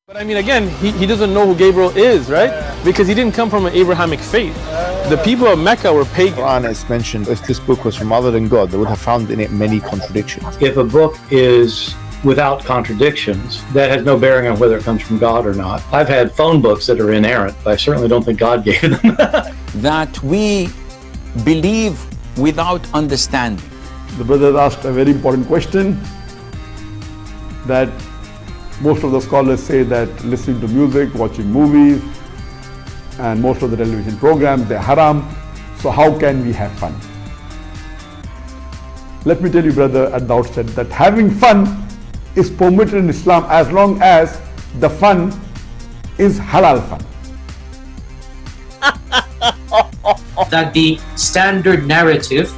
But I mean, again, he doesn't know who Gabriel is, right? Because he didn't come from an Abrahamic faith. The people of Mecca were pagan. Quran is mentioned, if this book was from other than God, they would have found in it many contradictions. If a book is without contradictions, that has no bearing on whether it comes from God or not. I've had phone books that are inerrant, but I certainly don't think God gave them. That we believe without understanding. The brother asked a very important question, that most of the scholars say that listening to music, watching movies, and most of the television programs, they're haram. So how can we have fun? Let me tell you, brother, at the outset that having fun is permitted in Islam as long as the fun is halal fun. That the standard narrative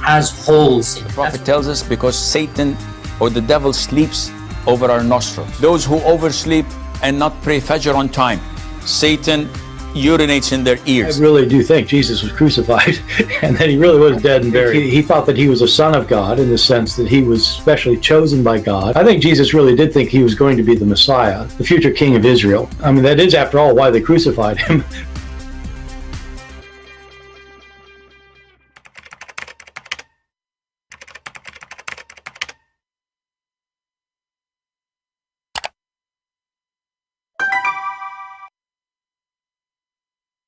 has holes in it. The Prophet tells us because Satan or the devil sleeps over our nostrils. Those who oversleep and not pray Fajr on time, Satan urinates in their ears. I really do think Jesus was crucified and that he really was dead and buried. He thought that he was a son of God in the sense that he was specially chosen by God. I think Jesus really did think he was going to be the Messiah, the future king of Israel. I mean, that is, after all, why they crucified him.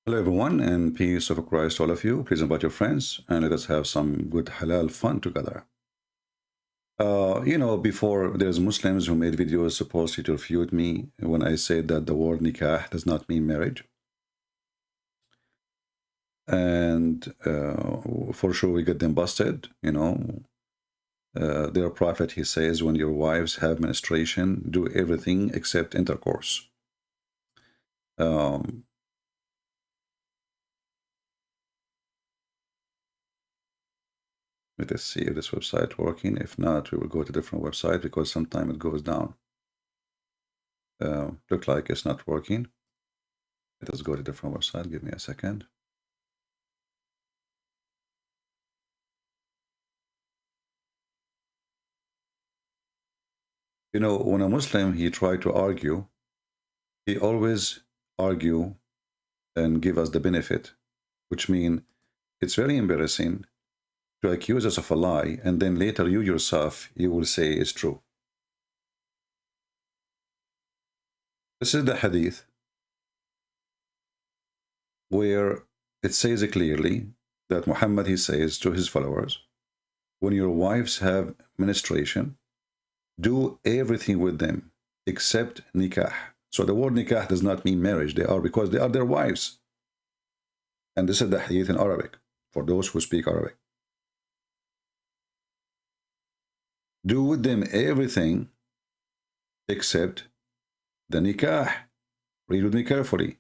Hello everyone, and peace of Christ all of you. Please invite your friends and let us have some good halal fun together. Before there's Muslims who made videos supposedly to refute me when I said that the word nikah does not mean marriage. And for sure we get them busted, Their prophet, he says, when your wives have menstruation, do everything except intercourse. Let us see if this website working. If not, we will go to a different website because sometimes it goes down. Look like it's not working. Let us go to a different website. Give me a second. When a Muslim, he try to argue, he always argue and give us the benefit, which means it's very embarrassing to accuse us of a lie, and then later you yourself, you will say it's true. This is the hadith where it says clearly that Muhammad, he says to his followers, when your wives have menstruation, do everything with them except nikah. So the word nikah does not mean marriage. Because they are their wives. And this is the hadith in Arabic for those who speak Arabic. Do with them everything except the nikah. Read with me carefully.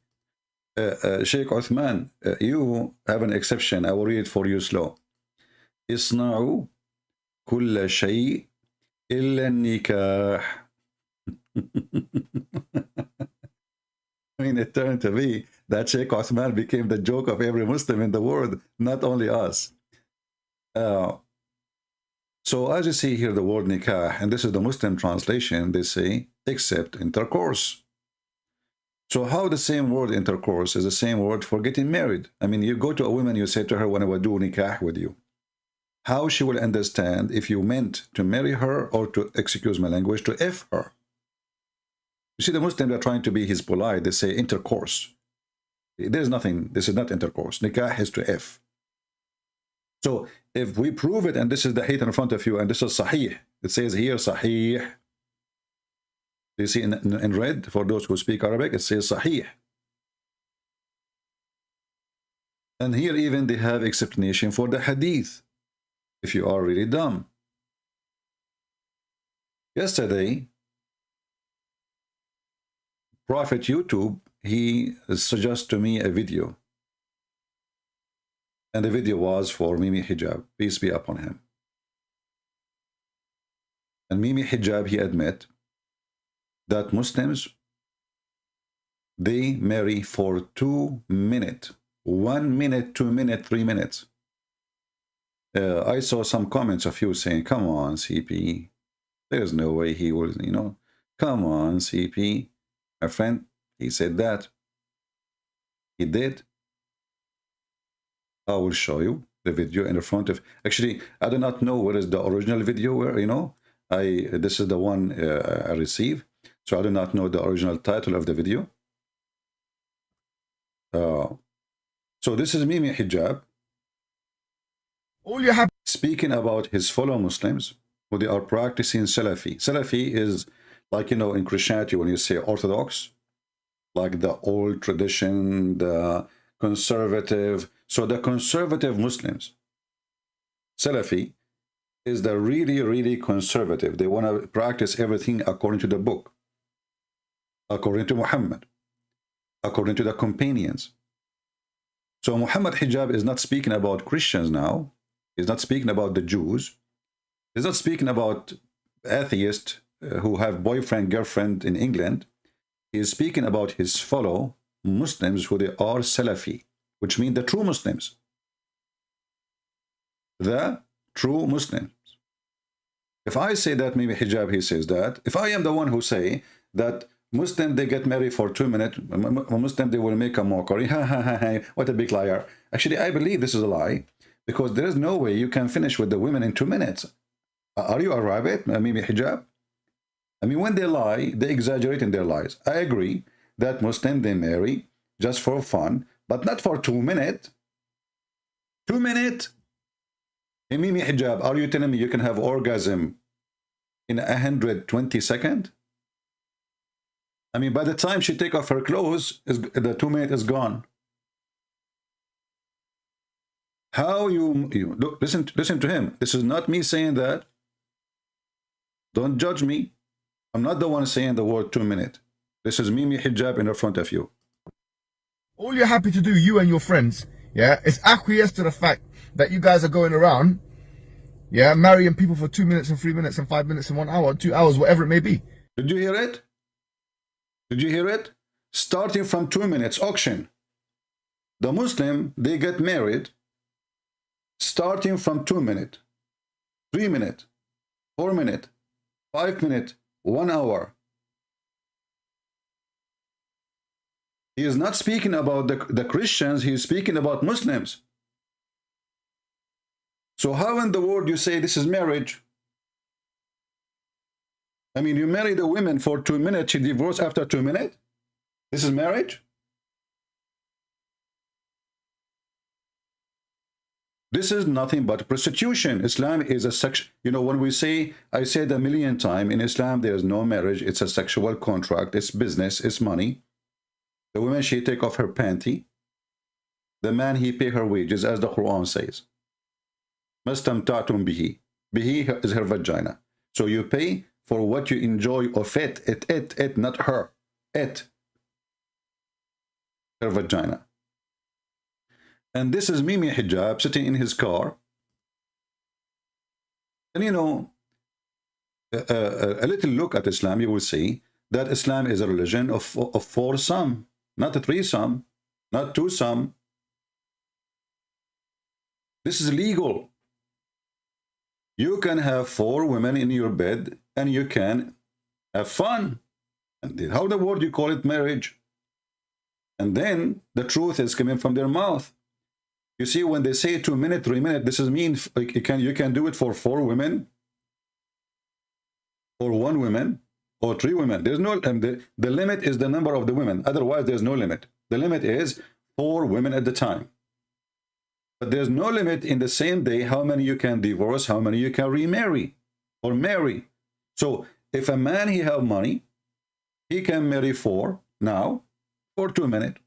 Sheikh Uthman, you have an exception. I will read it for you slow. اصنعوا كل شيء إلا النكاح. I mean, it turned to be that Sheikh Uthman became the joke of every Muslim in the world, not only us. So as you see here, the word nikah, and this is the Muslim translation, they say, except intercourse. So how the same word intercourse is the same word for getting married? I mean, you go to a woman, you say to her, when I will do nikah with you. How she will understand if you meant to marry her or to, excuse my language, to F her. You see, the Muslims are trying to be his polite. They say intercourse. There's nothing. This is not intercourse. Nikah is to F. So if we prove it, and this is the hadith in front of you, and this is sahih. It says here sahih. You see in red, for those who speak Arabic, it says sahih. And here even they have explanation for the hadith. If you are really dumb. Yesterday, Prophet YouTube, he suggested to me a video. And the video was for Mimi Hijab, peace be upon him. And Mimi Hijab, he admit that Muslims, they marry for 2 minutes. 1 minute, 2 minutes, 3 minutes. I saw some comments of you saying, come on, CP. There's no way he will, come on, CP. My friend, he said that. He did. I will show you the video in the front of. Actually, I do not know what is the original video. Where this is the one I received, so I do not know the original title of the video. So this is Mimi Hijab. All you have Speaking about his fellow Muslims who they are practicing Salafi. Salafi is like, in Christianity when you say Orthodox, like the old tradition, the conservative. So the conservative Muslims, Salafi, is the really, really conservative. They want to practice everything according to the book, according to Muhammad, according to the companions. So Muhammad Hijab is not speaking about Christians now. He's not speaking about the Jews. He's not speaking about atheists who have boyfriend, girlfriend in England. He is speaking about his fellow Muslims who they are Salafi, which means the true Muslims. The true Muslims. If I say that, maybe Hijab, he says that. If I am the one who say that Muslim, they get married for 2 minutes, Muslim, they will make a mockery, ha ha ha ha, what a big liar. Actually, I believe this is a lie, because there is no way you can finish with the women in 2 minutes. Are you a rabbit, maybe Hijab? I mean, when they lie, they exaggerate in their lies. I agree that Muslim, they marry just for fun, but not for 2 minutes. 2 minutes? Hey, Mimi Hijab, are you telling me you can have orgasm in 120 seconds? I mean, by the time she take off her clothes, the 2 minutes is gone. How you look, listen to him. This is not me saying that. Don't judge me. I'm not the one saying the word 2 minutes. This is Mimi Hijab in the front of you. all you're happy to do, you and your friends, yeah, is acquiesce to the fact that you guys are going around, yeah, marrying people for 2 minutes and 3 minutes and 5 minutes and 1 hour, 2 hours, whatever it may be. Did you hear it? Did you hear it? Starting from 2 minutes, auction. The Muslim, they get married starting from 2 minutes, 3 minutes, 4 minutes, 5 minutes, 1 hour. He is not speaking about the Christians, he is speaking about Muslims. So how in the world you say this is marriage? I mean, you marry the women for 2 minutes, you divorce after 2 minutes? This is marriage? This is nothing but prostitution. Islam is a sex. You know, when we say, I said a million times, in Islam there is no marriage. It's a sexual contract. It's business. It's money. The woman, she take off her panty. The man, he pay her wages, as the Quran says. Mastamta'tum bihi. Bihi is her vagina. So you pay for what you enjoy of it, not her. It. Her vagina. And this is Mimi Hijab sitting in his car. And you know, a little look at Islam, you will see that Islam is a religion of foursome, not a threesome, not twosome. This is legal. You can have 4 women in your bed and you can have fun. And how the word you call it marriage? And then the truth is coming from their mouth. You see, when they say 2 minutes, 3 minutes, this is mean like you can do it for 4 women, or 1 woman, or 3 women. There's no the limit is the number of the women. Otherwise, there's no limit. The limit is 4 women at the time. But there's no limit in the same day how many you can divorce, how many you can remarry or marry. So if a man he have money, he can marry 4 now for 2 minutes,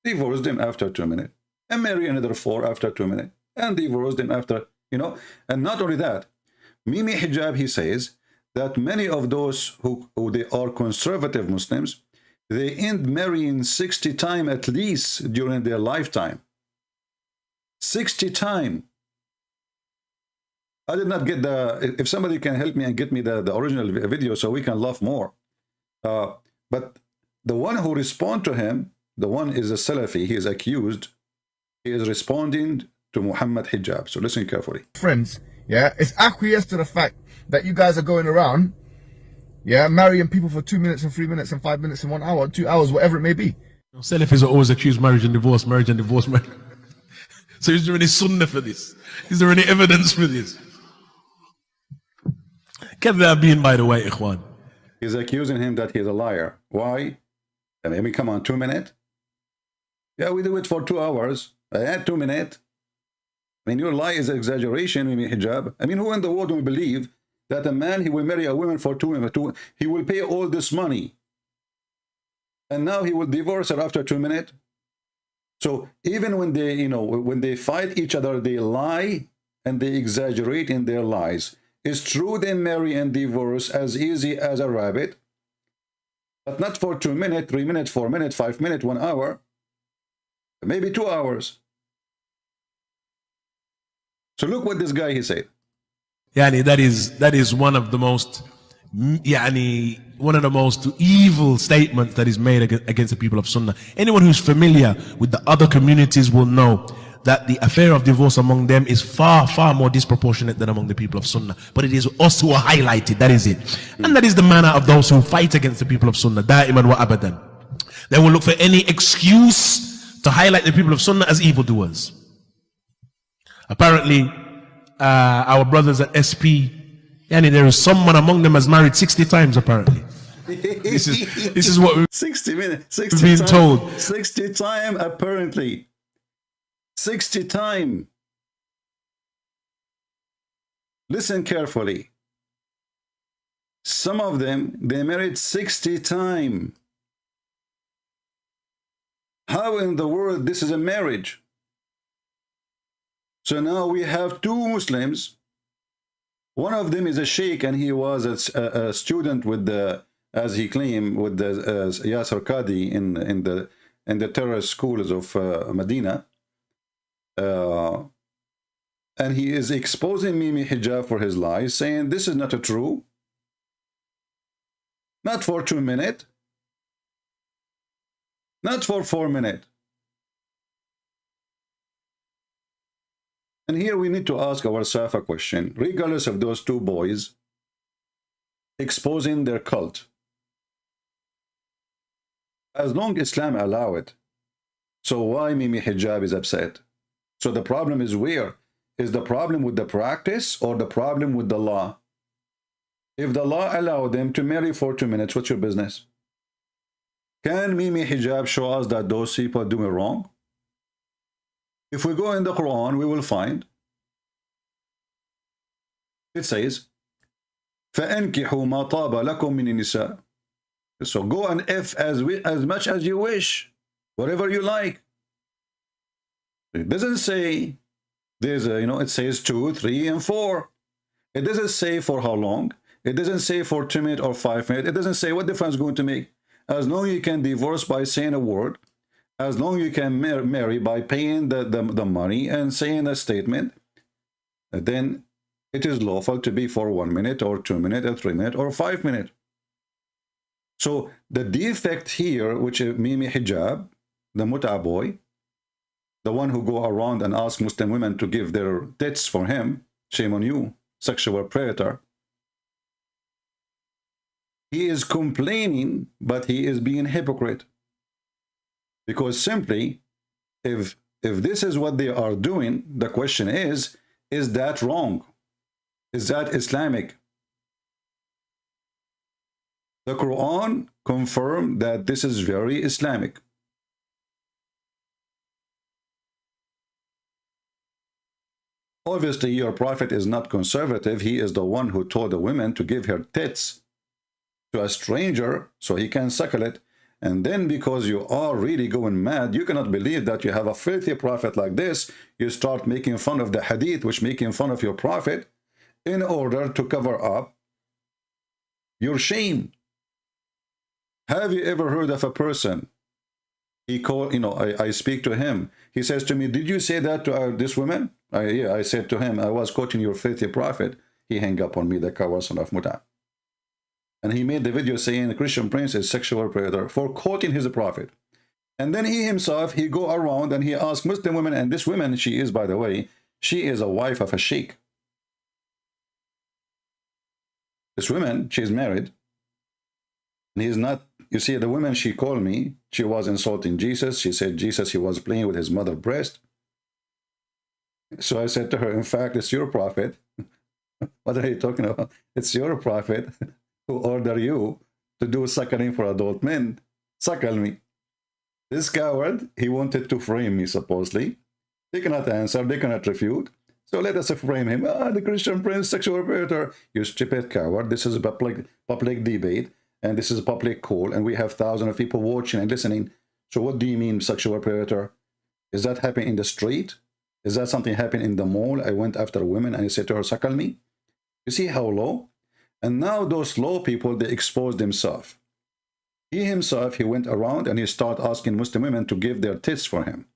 divorce them after 2 minutes. And marry another 4 after 2 minutes, and divorce them after, you know. And not only that, Mimi Hijab, he says that many of those who they are conservative Muslims, they end marrying 60 times at least during their lifetime. 60 times. I did not get the, if somebody can help me and get me the original video so we can laugh more. But the one who respond to him, the one is a Salafi, he is accused. He is responding to Muhammad Hijab. So listen carefully. Friends, yeah, it's acquiesce to the fact that you guys are going around, Yeah, marrying people for 2 minutes and 3 minutes and 5 minutes and 1 hour, 2 hours, whatever it may be. Salafis are always accused marriage and divorce, marriage and divorce, marriage. So is there any sunnah for this? Is there any evidence for this? كذابين, by the way, ikhwan. He's accusing him that he's a liar. Why? I mean, come on, 2 minutes? Yeah, we do it for 2 hours. I had 2 minutes. I mean, your lie is exaggeration, Mimi Hijab. I mean, who in the world will believe that a man, he will marry a woman for 2 minutes, he will pay all this money, and now he will divorce her after 2 minutes? So even when they, you know, when they fight each other, they lie and they exaggerate in their lies. It's true they marry and divorce as easy as a rabbit, but not for 2 minutes, 3 minutes, 4 minutes, 5 minutes, 1 hour, maybe 2 hours. So look what this guy, he said. Yani that is one of the most evil statements that is made against the people of Sunnah. Anyone who's familiar with the other communities will know that the affair of divorce among them is far, far more disproportionate than among the people of Sunnah. But it is us who are highlighted, that is it. And that is the manner of those who fight against the people of Sunnah, da'iman wa abadan. They will look for any excuse to highlight the people of Sunnah as evildoers. Apparently, our brothers at SP, yani there is someone among them has married 60 times apparently. This is what we've 60 minutes, 60 been time, told. 60 time apparently. 60 time. Listen carefully. Some of them, they married 60 time. How in the world this is a marriage? So now we have 2 Muslims. One of them is a sheikh, and he was a student with the, as he claimed, with the Yasser Qadi in the terrorist schools of Medina. And he is exposing Mimi Hijab for his lies, saying this is not true. Not for 2 minutes. Not for 4 minutes. And here we need to ask ourselves a question, regardless of those 2 boys exposing their cult. As long as Islam allow it, so why Mimi Hijab is upset? So the problem is where? Is the problem with the practice or the problem with the law? If the law allow them to marry for 2 minutes, what's your business? Can Mimi Hijab show us that those people are doing wrong? If we go in the Quran, we will find it says, فَأَنْكِحُوا مَا طَابَ لَكُم مِّنِ النِّسَاءِ. So go and F as much as you wish, whatever you like. It doesn't say there's a, it says 2, 3, and 4. It doesn't say for how long. It doesn't say for 2 minutes or 5 minutes. It doesn't say what difference it's going to make. As long as you can divorce by saying a word, as long as you can marry by paying the money and saying a statement, then it is lawful to be for 1 minute or 2 minutes or 3 minutes or 5 minutes. So the defect here, which is Mimi Hijab, the Muta boy, the one who go around and ask Muslim women to give their tits for him, shame on you, sexual predator. He is complaining, but he is being hypocrite. Because simply, if this is what they are doing, the question is that wrong? Is that Islamic? The Quran confirmed that this is very Islamic. Obviously, your prophet is not conservative. He is the one who told the women to give her tits to a stranger so he can suckle it. And then because you are really going mad, you cannot believe that you have a filthy prophet like this, you start making fun of the hadith, which making fun of your prophet, in order to cover up your shame. Have you ever heard of a person, he called, I speak to him, he says to me, did you say that to this woman? Yeah, I said to him, I was quoting your filthy prophet. He hung up on me, the coward son of Muta. And he made the video saying the Christian prince is sexual predator for quoting his prophet. And then he himself, he go around and he asks Muslim women, and this woman, she is, by the way, she is a wife of a sheikh. This woman, she is married, And he's not, you see, the woman she called me, she was insulting Jesus. She said Jesus, he was playing with his mother's breast. So I said to her, in fact, it's your prophet. What are you talking about? It's your prophet who ordered you to do suckling for adult men. Suckle me. This coward, he wanted to frame me, supposedly. They cannot answer, they cannot refute. So let us frame him. Ah, the Christian prince, sexual predator. You stupid coward. This is a public debate, and this is a public call, and we have thousands of people watching and listening. So what do you mean, sexual predator? Is that happening in the street? Is that something happening in the mall? I went after women and I said to her, suckle me. You see how low? And now those low people, they expose themselves. He himself, he went around and he started asking Muslim women to give their tits for him.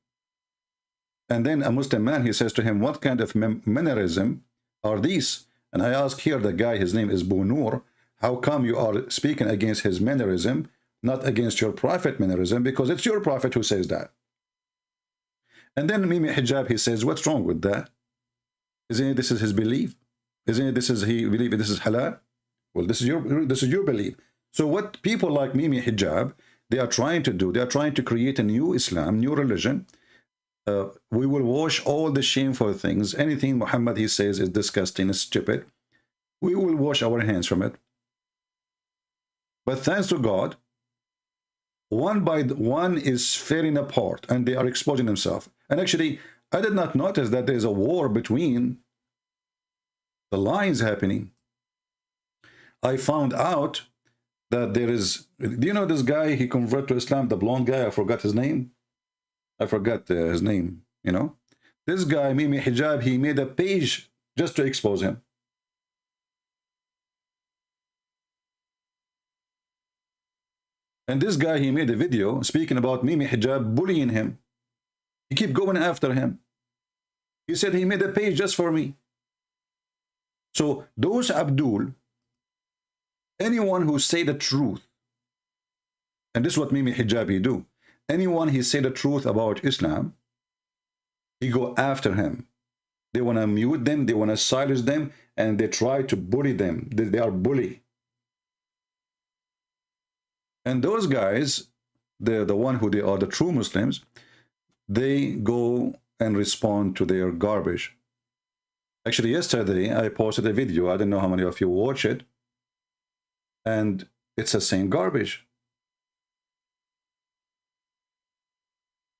And then a Muslim man, he says to him, what kind of mannerism are these? And I ask here the guy, his name is Bunur, how come you are speaking against his mannerism, not against your prophet mannerism? Because it's your prophet who says that. And then Mimi Hijab, he says, what's wrong with that? Isn't it this is his belief? Isn't it this is he believe this is halal? Well, this is your belief. So what people like Mimi Hijab, they are trying to do, they are trying to create a new Islam, new religion. We will wash all the shameful things. Anything Muhammad, he says, is disgusting, is stupid. We will wash our hands from it. But thanks to God, one by one is falling apart, and they are exposing themselves. And actually, I did not notice that there is a war between the lines happening. I found out that there is, do you know this guy, he converted to Islam, the blonde guy, I forgot his name. I forgot his name, you know. This guy, Mimi Hijab, he made a page just to expose him. And this guy, he made a video speaking about Mimi Hijab bullying him. He kept going after him. He said he made a page just for me. So those Abdul, anyone who say the truth, and this is what Mimi Hijab he do, anyone he say the truth about Islam, he go after him. They want to mute them, they want to silence them, and they try to bully them. They are bully. And those guys, the one who they are the true Muslims, they go and respond to their garbage. Actually, yesterday I posted a video. I don't know how many of you watch it. And it's the same garbage.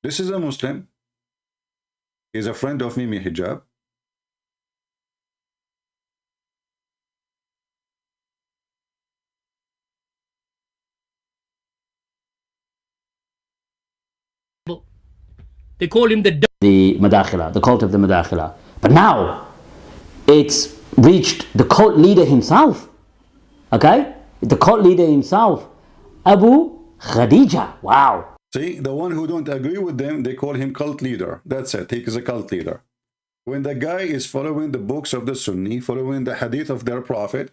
This is a Muslim. He's a friend of Mimi Hijab. They call him the Madakhila, the cult of the Madakhila. But now it's reached the cult leader himself. Okay? The cult leader himself, Abu Khadija. Wow. See, the one who don't agree with them, they call him cult leader. That's it. He is a cult leader. When the guy is following the books of the Sunni, following the hadith of their prophet,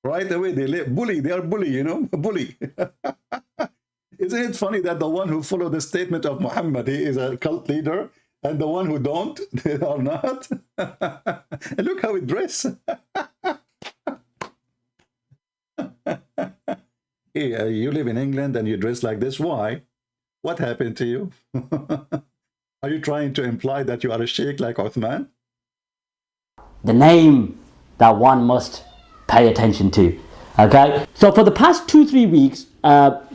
right away they bully. They are bully, you know, bully. Isn't it funny that the one who follow the statement of Muhammad, he is a cult leader, and the one who don't, they are not? And look how he dress. Hey, you live in England and you dress like this. Why? What happened to you? Are you trying to imply that you are a sheikh like Uthman? The name that one must pay attention to. Okay? So for the past 2-3 weeks,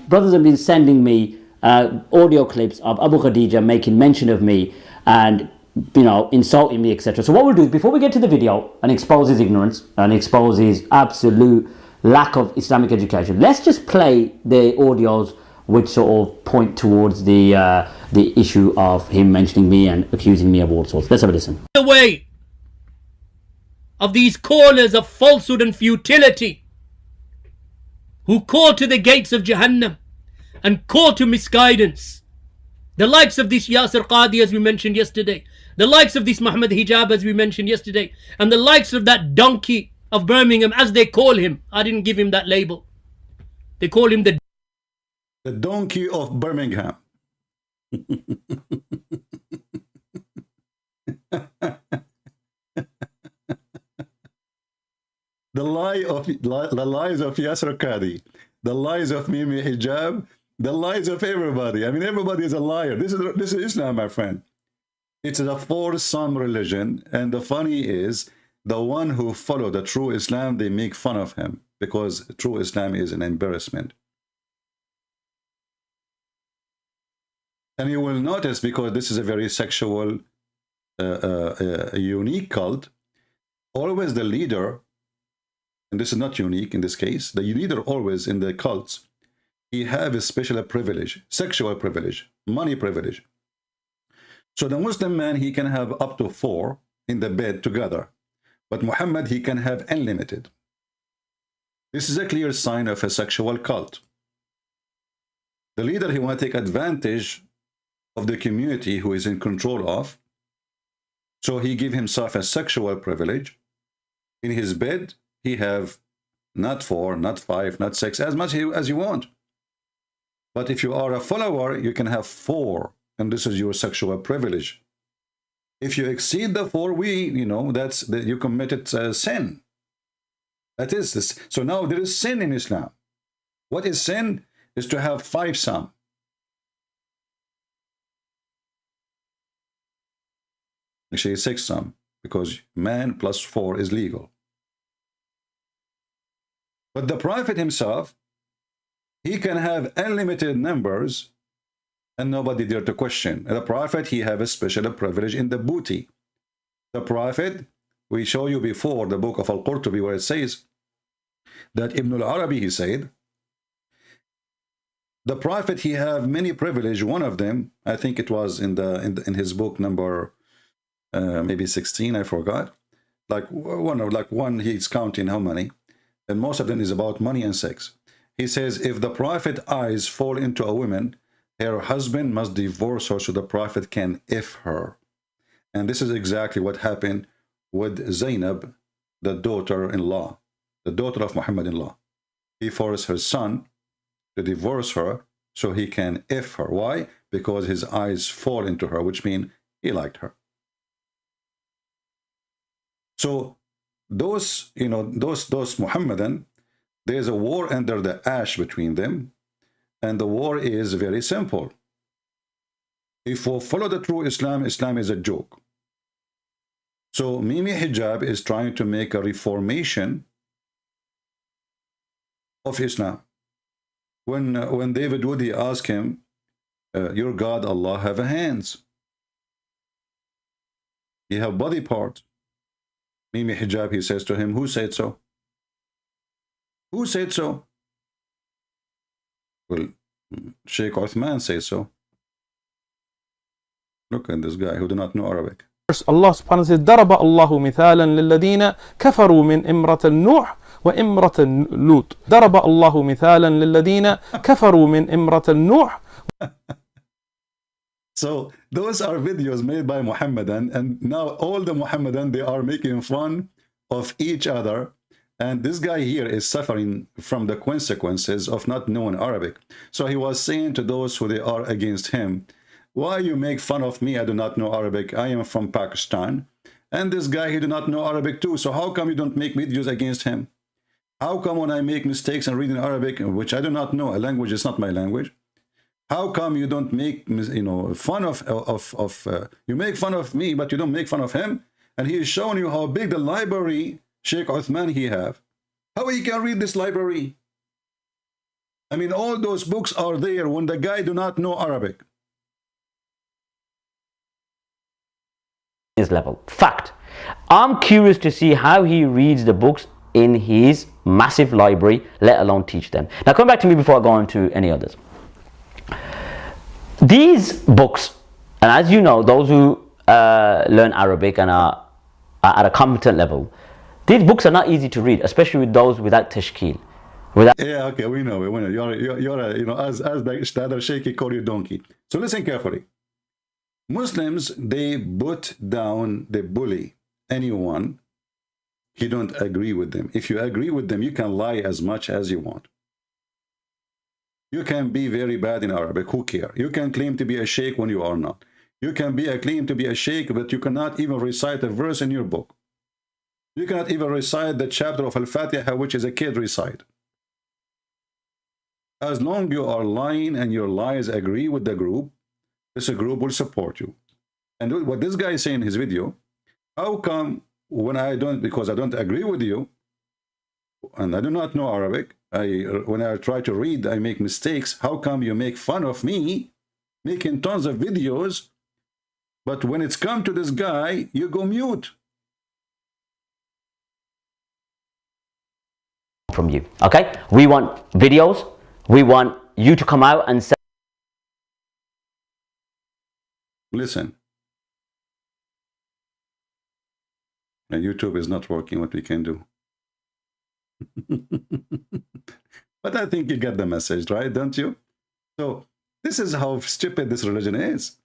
brothers have been sending me audio clips of Abu Khadija making mention of me and, you know, insulting me, etc. So what we'll do is, before we get to the video and expose his ignorance and expose his absolute lack of Islamic education, let's just play the audios which sort of point towards the issue of him mentioning me and accusing me of all sorts. Let's have a listen. The way of these callers of falsehood and futility, who call to the gates of Jahannam and call to misguidance, the likes of this Yasir Qadi, as we mentioned yesterday, the likes of this Muhammad Hijab, as we mentioned yesterday, and the likes of that donkey of Birmingham, as they call him. I didn't give him that label. They call him the donkey of Birmingham. the lies of Yasser Qadi, the lies of Mimi Hijab, the lies of everybody. I mean, everybody is a liar. This is Islam, my friend. It's a foursome religion, and the funny is, the one who follow the true Islam, they make fun of him because true Islam is an embarrassment. And you will notice, because this is a very sexual, unique cult, always the leader, and this is not unique in this case, the leader always in the cults, he have a special privilege, sexual privilege, money privilege. So the Muslim man, he can have up to 4 in the bed together. But Muhammad, he can have unlimited. This is a clear sign of a sexual cult. The leader, he want to take advantage of the community who is in control of. So he give himself a sexual privilege. In his bed, he have not 4, not 5, not 6, as much as you want. But if you are a follower, you can have 4, and this is your sexual privilege. If you exceed the 4, that's you committed sin. That is this. So now there is sin in Islam. What is sin? Is to have 5 some. Actually 6 some, because man plus 4 is legal. But the Prophet himself, he can have unlimited numbers and nobody dare to question. The Prophet, he have a special privilege in the booty. The Prophet, we show you before the book of Al-Qurtubi, where it says that Ibn al-Arabi, he said, the Prophet, he have many privilege. One of them, I think it was in his book number maybe 16, I forgot. Like one, he's counting how many, and most of them is about money and sex. He says, if the Prophet eyes fall into a woman, her husband must divorce her so the Prophet can if her. And this is exactly what happened with Zainab, the daughter-in-law, the daughter of Muhammad-in-law. He forced her son to divorce her so he can if her. Why? Because his eyes fall into her, which means he liked her. So those, those Muhammadan, there's a war under the ash between them. And the war is very simple. If we follow the true Islam, Islam is a joke. So Mimi Hijab is trying to make a reformation of Islam. When David Woody asked him, your God Allah have a hands. He have body part. Mimi Hijab, he says to him, who said so? Who said so? Well, Sheikh Uthman says so. Look at this guy who do not know Arabic. Allah subhanahu wa ta'ala says, ضرب الله مثالا للذين كفروا من امرأة نوح وامرأة لوط. ضرب الله مثالا للذين كفروا من امرأة نوح. So those are videos made by Muhammadan, and now all the Muhammadan, they are making fun of each other. And this guy here is suffering from the consequences of not knowing Arabic. So he was saying to those who they are against him, why you make fun of me? I do not know Arabic. I am from Pakistan. And this guy, he do not know Arabic too. So how come you don't make videos against him? How come when I make mistakes and reading Arabic, which I do not know, a language is not my language, how come you don't make, fun you make fun of me, but you don't make fun of him? And he is showing you how big the library Sheikh Uthman he have. How he can read this library? I mean, all those books are there when the guy do not know Arabic. His level. Fact. I'm curious to see how he reads the books in his massive library, let alone teach them. Now come back to me before I go on to any others. These books, and as you know, those who learn Arabic and are at a competent level, these books are not easy to read, especially with those without tashkil. Yeah, okay, we know. You're as the other shaky call you donkey. So listen carefully. Muslims, they put down, they bully anyone he don't agree with them. If you agree with them, you can lie as much as you want. You can be very bad in Arabic, who cares? You can claim to be a sheikh when you are not. You can claim to be a sheikh, but you cannot even recite a verse in your book. You cannot even recite the chapter of Al-Fatiha, which is a kid recite. As long you are lying and your lies agree with the group, this group will support you. And what this guy is saying in his video, how come when I don't, because I don't agree with you, and I do not know Arabic, when I try to read, I make mistakes. How come you make fun of me, making tons of videos, but when it's come to this guy, you go mute? From you, okay? We want videos. We want you to come out and say. Listen. And YouTube is not working. What we can do. But I think you get the message, right? Don't you? So this is how stupid this religion is.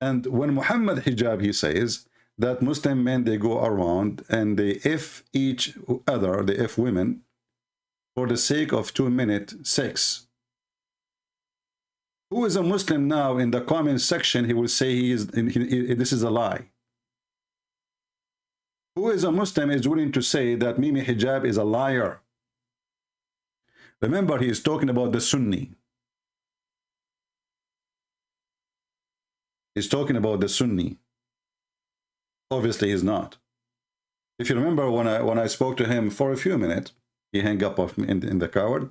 And when Muhammad Hijab, he says that Muslim men, they go around and they F each other, they F women for the sake of 2-minute sex. Who is a Muslim now in the comment section? He will say this is a lie. Who is a Muslim is willing to say that Mimi Hijab is a liar? Remember, he is talking about the Sunni. He's talking about the Sunni. Obviously, he's not. If you remember, when I spoke to him for a few minutes, he hung up off me in the coward.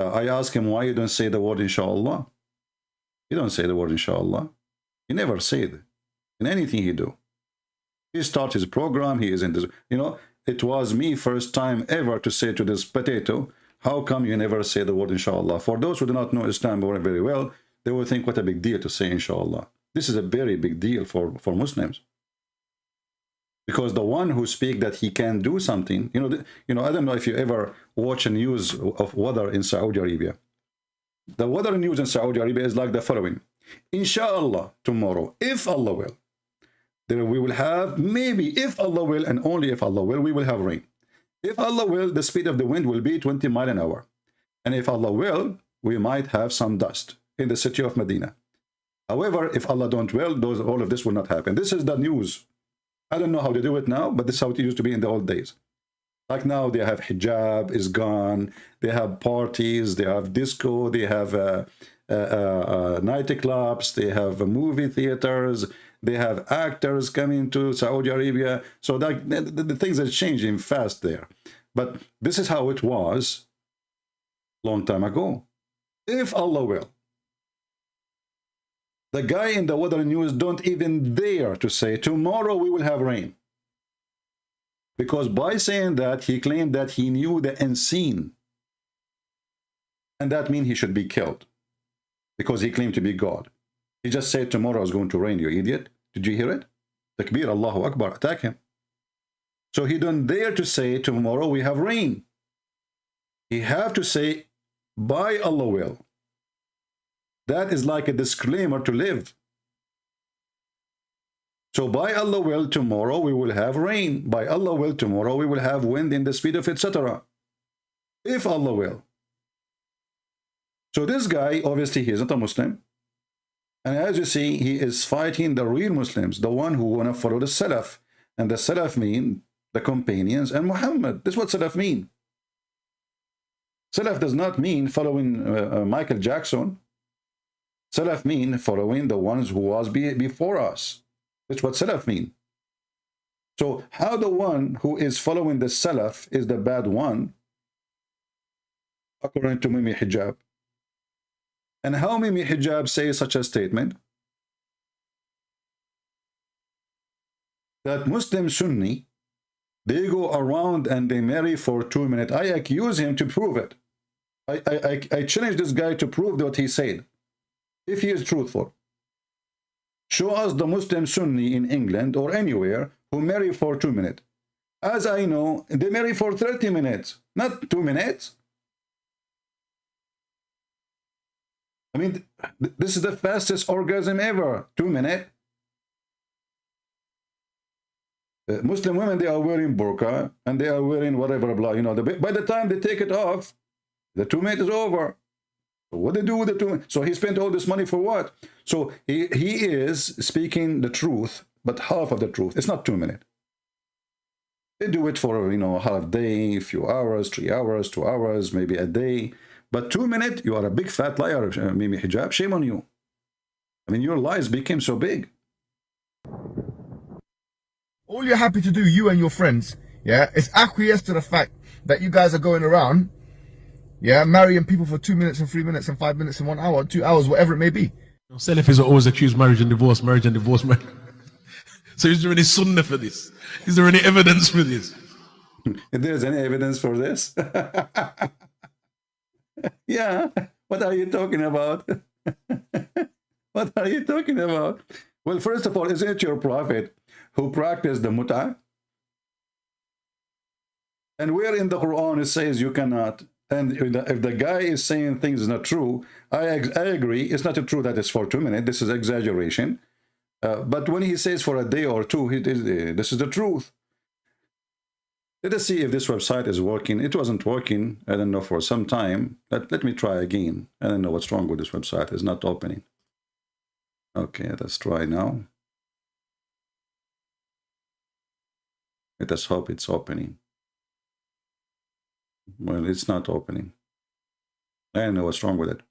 I asked him why you don't say the word inshallah. He don't say the word inshallah. He never say it in anything he do. He starts his program. He is in this. You know, it was me first time ever to say to this potato, how come you never say the word inshallah? For those who do not know Islam very well, they will think what a big deal to say inshallah. This is a very big deal for Muslims. Because the one who speak that he can do something, you know, I don't know if you ever watch a news of weather in Saudi Arabia. The weather news in Saudi Arabia is like the following. Inshallah, tomorrow, if Allah will, then we will have, maybe if Allah will, and only if Allah will, we will have rain. If Allah will, the speed of the wind will be 20 miles an hour. And if Allah will, we might have some dust in the city of Medina. However, if Allah don't will, all of this will not happen. This is the news. I don't know how they do it now, but this is how it used to be in the old days. Like now, they have hijab is gone. They have parties. They have disco. They have nightclubs. They have movie theaters. They have actors coming to Saudi Arabia. So the things are changing fast there. But this is how it was long time ago. If Allah will. The guy in the weather news don't even dare to say, tomorrow we will have rain. Because by saying that, he claimed that he knew the unseen. And that means he should be killed. Because he claimed to be God. He just said tomorrow is going to rain, you idiot. Did you hear it? Takbir, Allahu Akbar, attack him. So he don't dare to say tomorrow we have rain. He have to say, by Allah will. That is like a disclaimer to live. So by Allah will, tomorrow we will have rain. By Allah will, tomorrow we will have wind in the speed of etc. If Allah will. So this guy, obviously he isn't a Muslim. And as you see, he is fighting the real Muslims, the one who want to follow the Salaf. And the Salaf mean the companions and Muhammad. This is what Salaf mean. Salaf does not mean following Michael Jackson. Salaf mean following the ones who was before us. That's what Salaf mean. So how the one who is following the Salaf is the bad one, according to Mimi Hijab? And how Mimi Hijab says such a statement? That Muslim Sunni, they go around and they marry for 2 minutes. I accuse him to prove it. I challenge this guy to prove what he said. If he is truthful. Show us the Muslim Sunni in England or anywhere who marry for 2 minutes. As I know, they marry for 30 minutes, not 2 minutes. I mean, this is the fastest orgasm ever, 2 minutes. Muslim women, they are wearing burqa and they are wearing whatever, blah, you know, by the time they take it off, the 2 minutes is over. What do they do with the 2 minutes? So he spent all this money for what? So he is speaking the truth, but half of the truth. It's not 2 minutes. They do it for, you know, half day, a few hours, 3 hours, 2 hours, maybe a day. But 2 minutes, you are a big fat liar, Mimi Hijab. Shame on you. I mean, your lies became so big. All you're happy to do, you and your friends, yeah, is acquiesce to the fact that you guys are going around, yeah, marrying people for 2 minutes and 3 minutes and 5 minutes and 1 hour, 2 hours, whatever it may be. Salafis are always accused marriage and divorce, marriage and divorce. So is there any sunnah for this? Is there any evidence for this? If there's any evidence for this? Yeah, what are you talking about? What are you talking about? Well, first of all, isn't it your prophet who practiced the mut'ah? And where in the Quran it says you cannot? And if the guy is saying things is not true, I agree. It's not true that it's for 2 minutes. This is exaggeration. But when he says for a day or two, this is the truth. Let us see if this website is working. It wasn't working, I don't know, for some time. Let me try again. I don't know what's wrong with this website. It's not opening. Okay, let's try now. Let us hope it's opening. Well, it's not opening. I don't know what's wrong with it.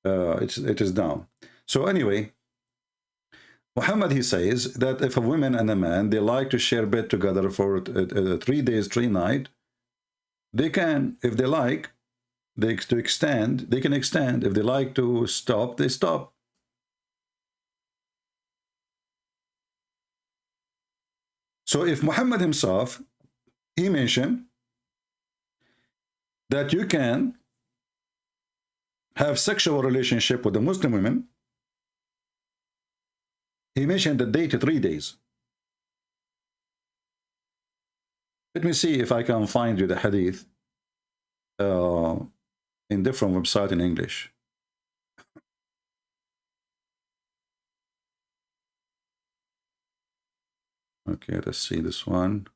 It is down. So anyway, Muhammad, he says that if a woman and a man, they like to share bed together for 3 days, 3 nights, they can, if they like, they can extend. If they like to stop, they stop. So if Muhammad himself, he mentioned that you can have sexual relationship with the Muslim women, he mentioned the date 3 days. Let me see if I can find you the hadith in different website in English. Okay, let's see this one.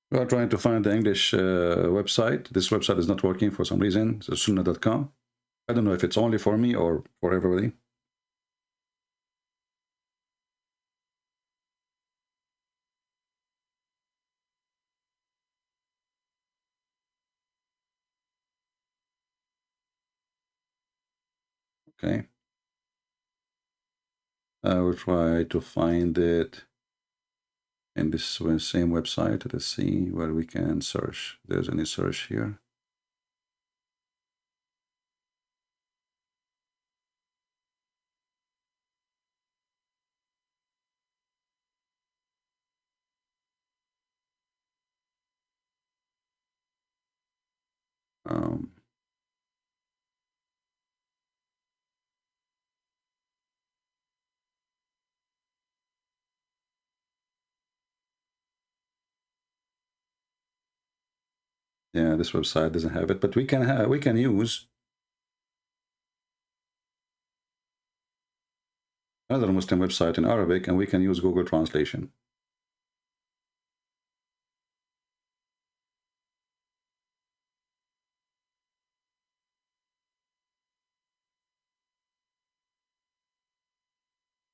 We are trying to find the English website. This website is not working for some reason. It's sunnah.com. I don't know if it's only for me or for everybody. Okay. I will try to find it in this same website. Let's see where we can search. If there's any search here. Yeah, this website doesn't have it, but we can use another Muslim website in Arabic, and we can use Google Translation.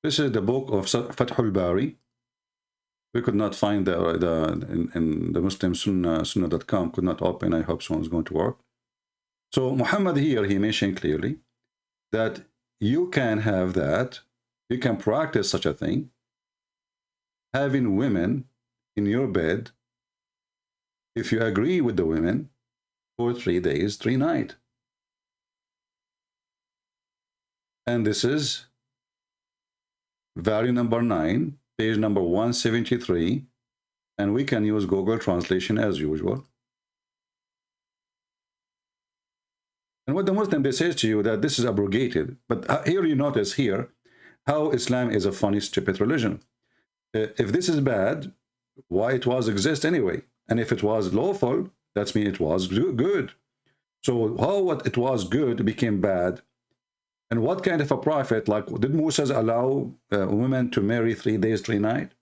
This is the book of Fathul Bari. We could not find in the Muslim Sunnah.com could not open. I hope someone's going to work. So Muhammad here, he mentioned clearly that you can have that, you can practice such a thing, having women in your bed, if you agree with the women, for 3 days, 3 nights. And this is volume number 9, page number 173, and we can use Google Translation as usual. And what the Muslim, they say to you that this is abrogated, but here you notice here how Islam is a funny, stupid religion. If this is bad, why it was exist anyway? And if it was lawful, that means it was good. So how what it was good became bad? And what kind of a prophet, like, did Moses allow women to marry 3 days, 3 nights?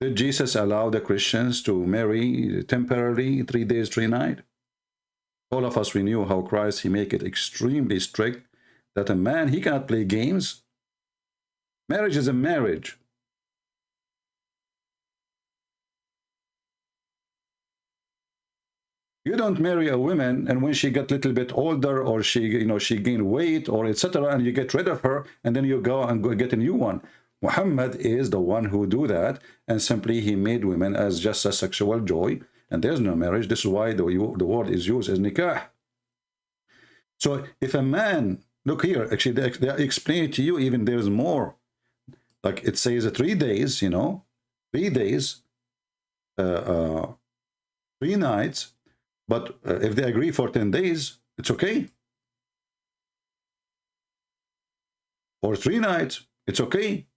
Did Jesus allow the Christians to marry temporarily 3 days, 3 nights? All of us, we knew how Christ, he make it extremely strict that a man, he cannot play games. Marriage is a marriage. You don't marry a woman, and when she got a little bit older, or she gained weight, or etc., and you get rid of her, and then you go and get a new one. Muhammad is the one who do that, and simply he made women as just a sexual joy, and there's no marriage. This is why the word is used as nikah. So if a man, look here, actually they explain it to you, even there's more. Like it says 3 days, 3 days, 3 nights. But if they agree for 10 days, it's okay. Or 3 nights, it's okay.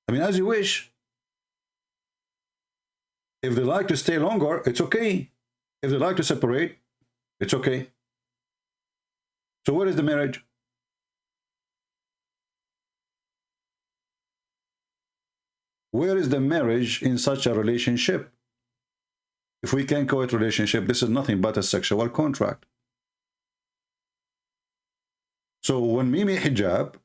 I mean, as you wish. If they like to stay longer, it's okay. If they like to separate, it's okay. So where is the marriage? Where is the marriage in such a relationship? If we can call it relationship, this is nothing but a sexual contract. So when Mimi Hijab,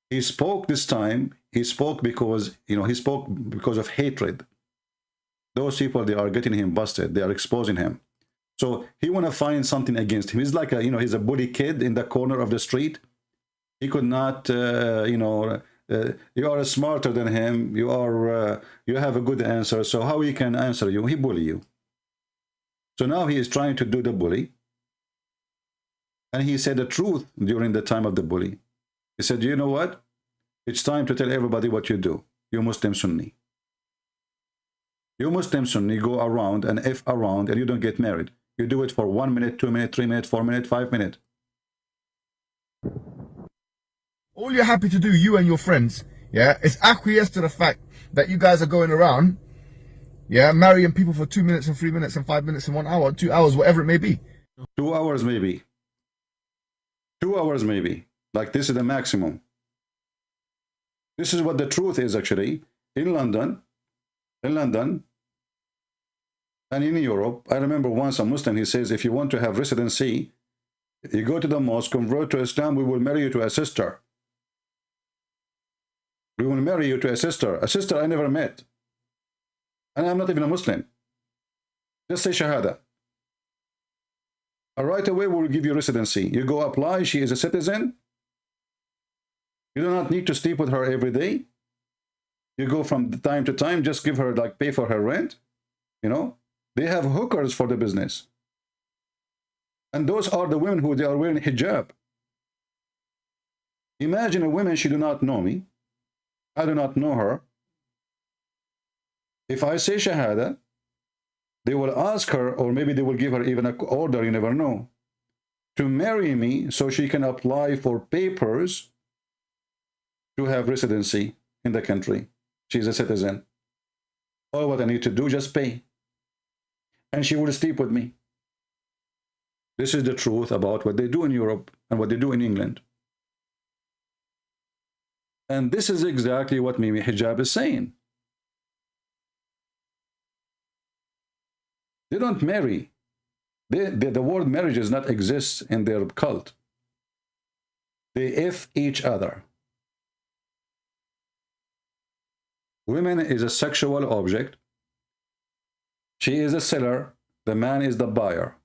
he spoke this time, he spoke because, he spoke because of hatred. Those people, they are getting him busted. They are exposing him. So he want to find something against him. He's like a, he's a bully kid in the corner of the street. He could not, you are smarter than him. You are, you have a good answer. So how he can answer you? He bully you. So now he is trying to do the bully. And he said the truth during the time of the bully. He said, you know what? It's time to tell everybody what you do. You Muslim Sunni. You Muslim Sunni go around and F around and you don't get married. You do it for 1 minute, 2 minutes, 3 minutes, 4 minutes, 5 minutes. All you're happy to do, you and your friends, is acquiesce to the fact that you guys are going around, marrying people for 2 minutes and 3 minutes and 5 minutes and 1 hour, 2 hours, whatever it may be. 2 hours maybe. 2 hours maybe. Like this is the maximum. This is what the truth is actually. In London, and in Europe, I remember once a Muslim, he says, if you want to have residency, you go to the mosque, convert to Islam, we will marry you to a sister. We will marry you to a sister I never met. And I'm not even a Muslim. Just say Shahada. And right away, we will give you residency. You go apply, she is a citizen. You do not need to sleep with her every day. You go from time to time, just give her, like, pay for her rent. They have hookers for the business. And those are the women who they are wearing hijab. Imagine a woman, she do not know me. I do not know her. If I say Shahada, they will ask her, or maybe they will give her even an order, you never know, to marry me so she can apply for papers to have residency in the country. She's a citizen. All what I need to do, just pay. And she will sleep with me. This is the truth about what they do in Europe and what they do in England. And this is exactly what Mimi Hijab is saying. They don't marry. The word marriage does not exist in their cult. They F each other. Women is a sexual object. She is a seller. The man is the buyer.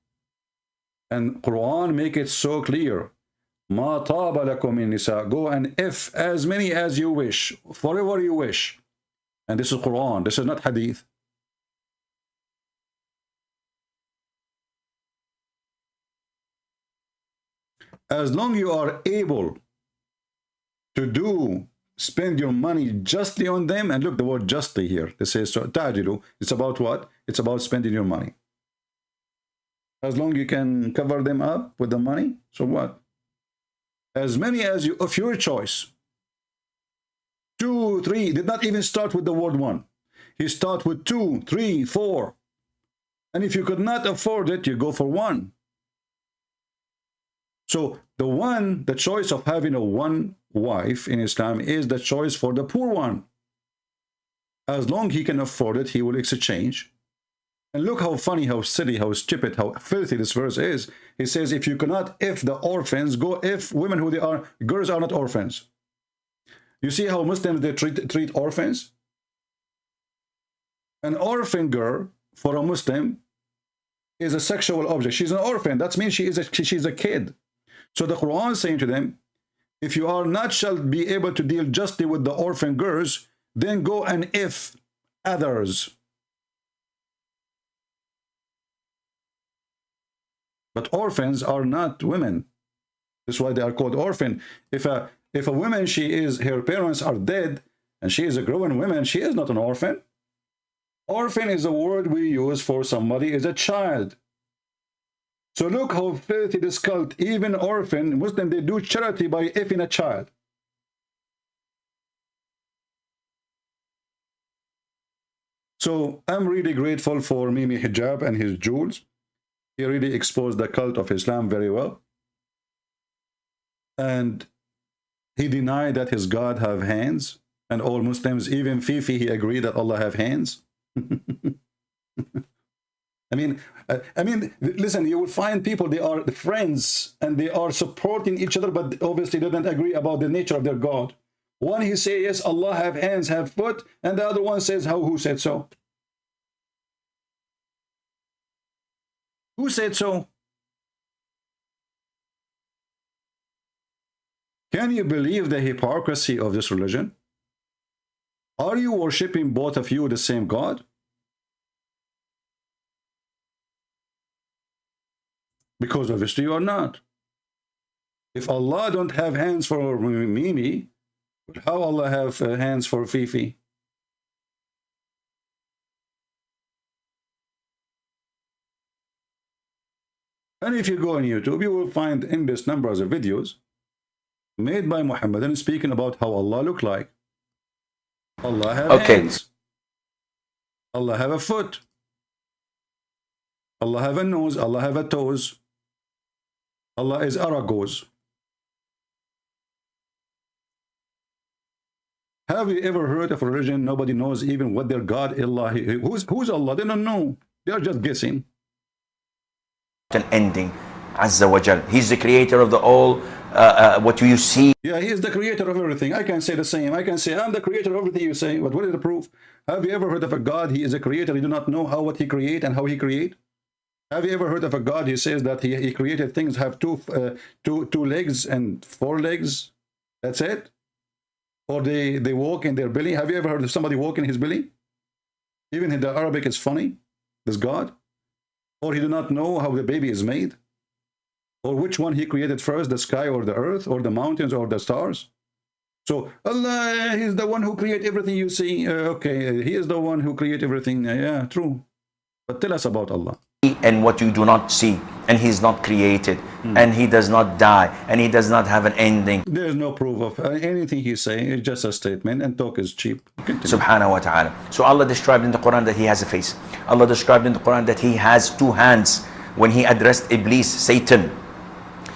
And Quran make it so clear. Ma taba lakum min nisa. Go and F as many as you wish, forever you wish. And this is Quran. This is not Hadith. As long you are able to spend your money justly on them, and look, the word justly here, this says ta'dilu. It's about what? It's about spending your money. As long you can cover them up with the money, so what? As many as you, of your choice. 2, 3. Did not even start with the word 1. He start with 2, 3, 4. And if you could not afford it, you go for 1. So the choice of having a one wife in Islam is the choice for the poor one. As long as he can afford it, he will exchange. And look how funny, how silly, how stupid, how filthy this verse is. He says, if you cannot, if the orphans, go if women who they are, girls are not orphans. You see how Muslims, they treat orphans? An orphan girl, for a Muslim, is a sexual object. She's an orphan. That means she's a kid. So the Quran is saying to them, if you are not shall be able to deal justly with the orphan girls, then go and if others. But orphans are not women. That's why they are called orphan. If a woman, her parents are dead, and she is a grown woman, she is not an orphan. Orphan is a word we use for somebody is a child. So look how filthy this cult, even orphan, Muslim, they do charity by effing a child. So I'm really grateful for Mimi Hijab and his jewels. He really exposed the cult of Islam very well. And he denied that his God have hands. And all Muslims, even Fifi, he agreed that Allah have hands. I mean, listen, you will find people, they are friends and they are supporting each other, but obviously they don't agree about the nature of their God. One, he says, yes, Allah have hands, have foot, and the other one says, who said so? Who said so? Can you believe the hypocrisy of this religion? Are you worshiping both of you the same God? Because obviously you are not. If Allah don't have hands for Mimi, how Allah have hands for Fifi? And if you go on YouTube, you will find endless numbers of videos made by Muhammadan speaking about how Allah look like. Allah have hands. Allah have a foot. Allah have a nose. Allah have a toes. Allah is Aragos. Have you ever heard of a religion nobody knows even what their God Allah? Who's Allah? They don't know. They are just guessing. An ending, Azza wa Jal. He's the creator of the all. What you see. Yeah, he is the creator of everything. I can say the same. I can say I'm the creator of everything you say. But what is the proof? Have you ever heard of a God? He is a creator. You do not know what he create and how he create. Have you ever heard of a God? He says that he created things have two legs and 4 legs. That's it. Or they walk in their belly. Have you ever heard of somebody walk in his belly? Even in the Arabic, it's funny. This God. Or he do not know how the baby is made. Or which one he created first, the sky or the earth or the mountains or the stars. So Allah is the one who created everything you see. Okay, he is the one who created everything. Yeah, true. But tell us about Allah. And what you do not see. And he's not created. And he does not die. And he does not have an ending. There is no proof of anything he's saying. It's just a statement, and talk is cheap. Continue. Subhanahu wa ta'ala. So Allah described in the Quran that he has a face. Allah described in the Quran that he has 2 hands. When he addressed Iblis, Satan,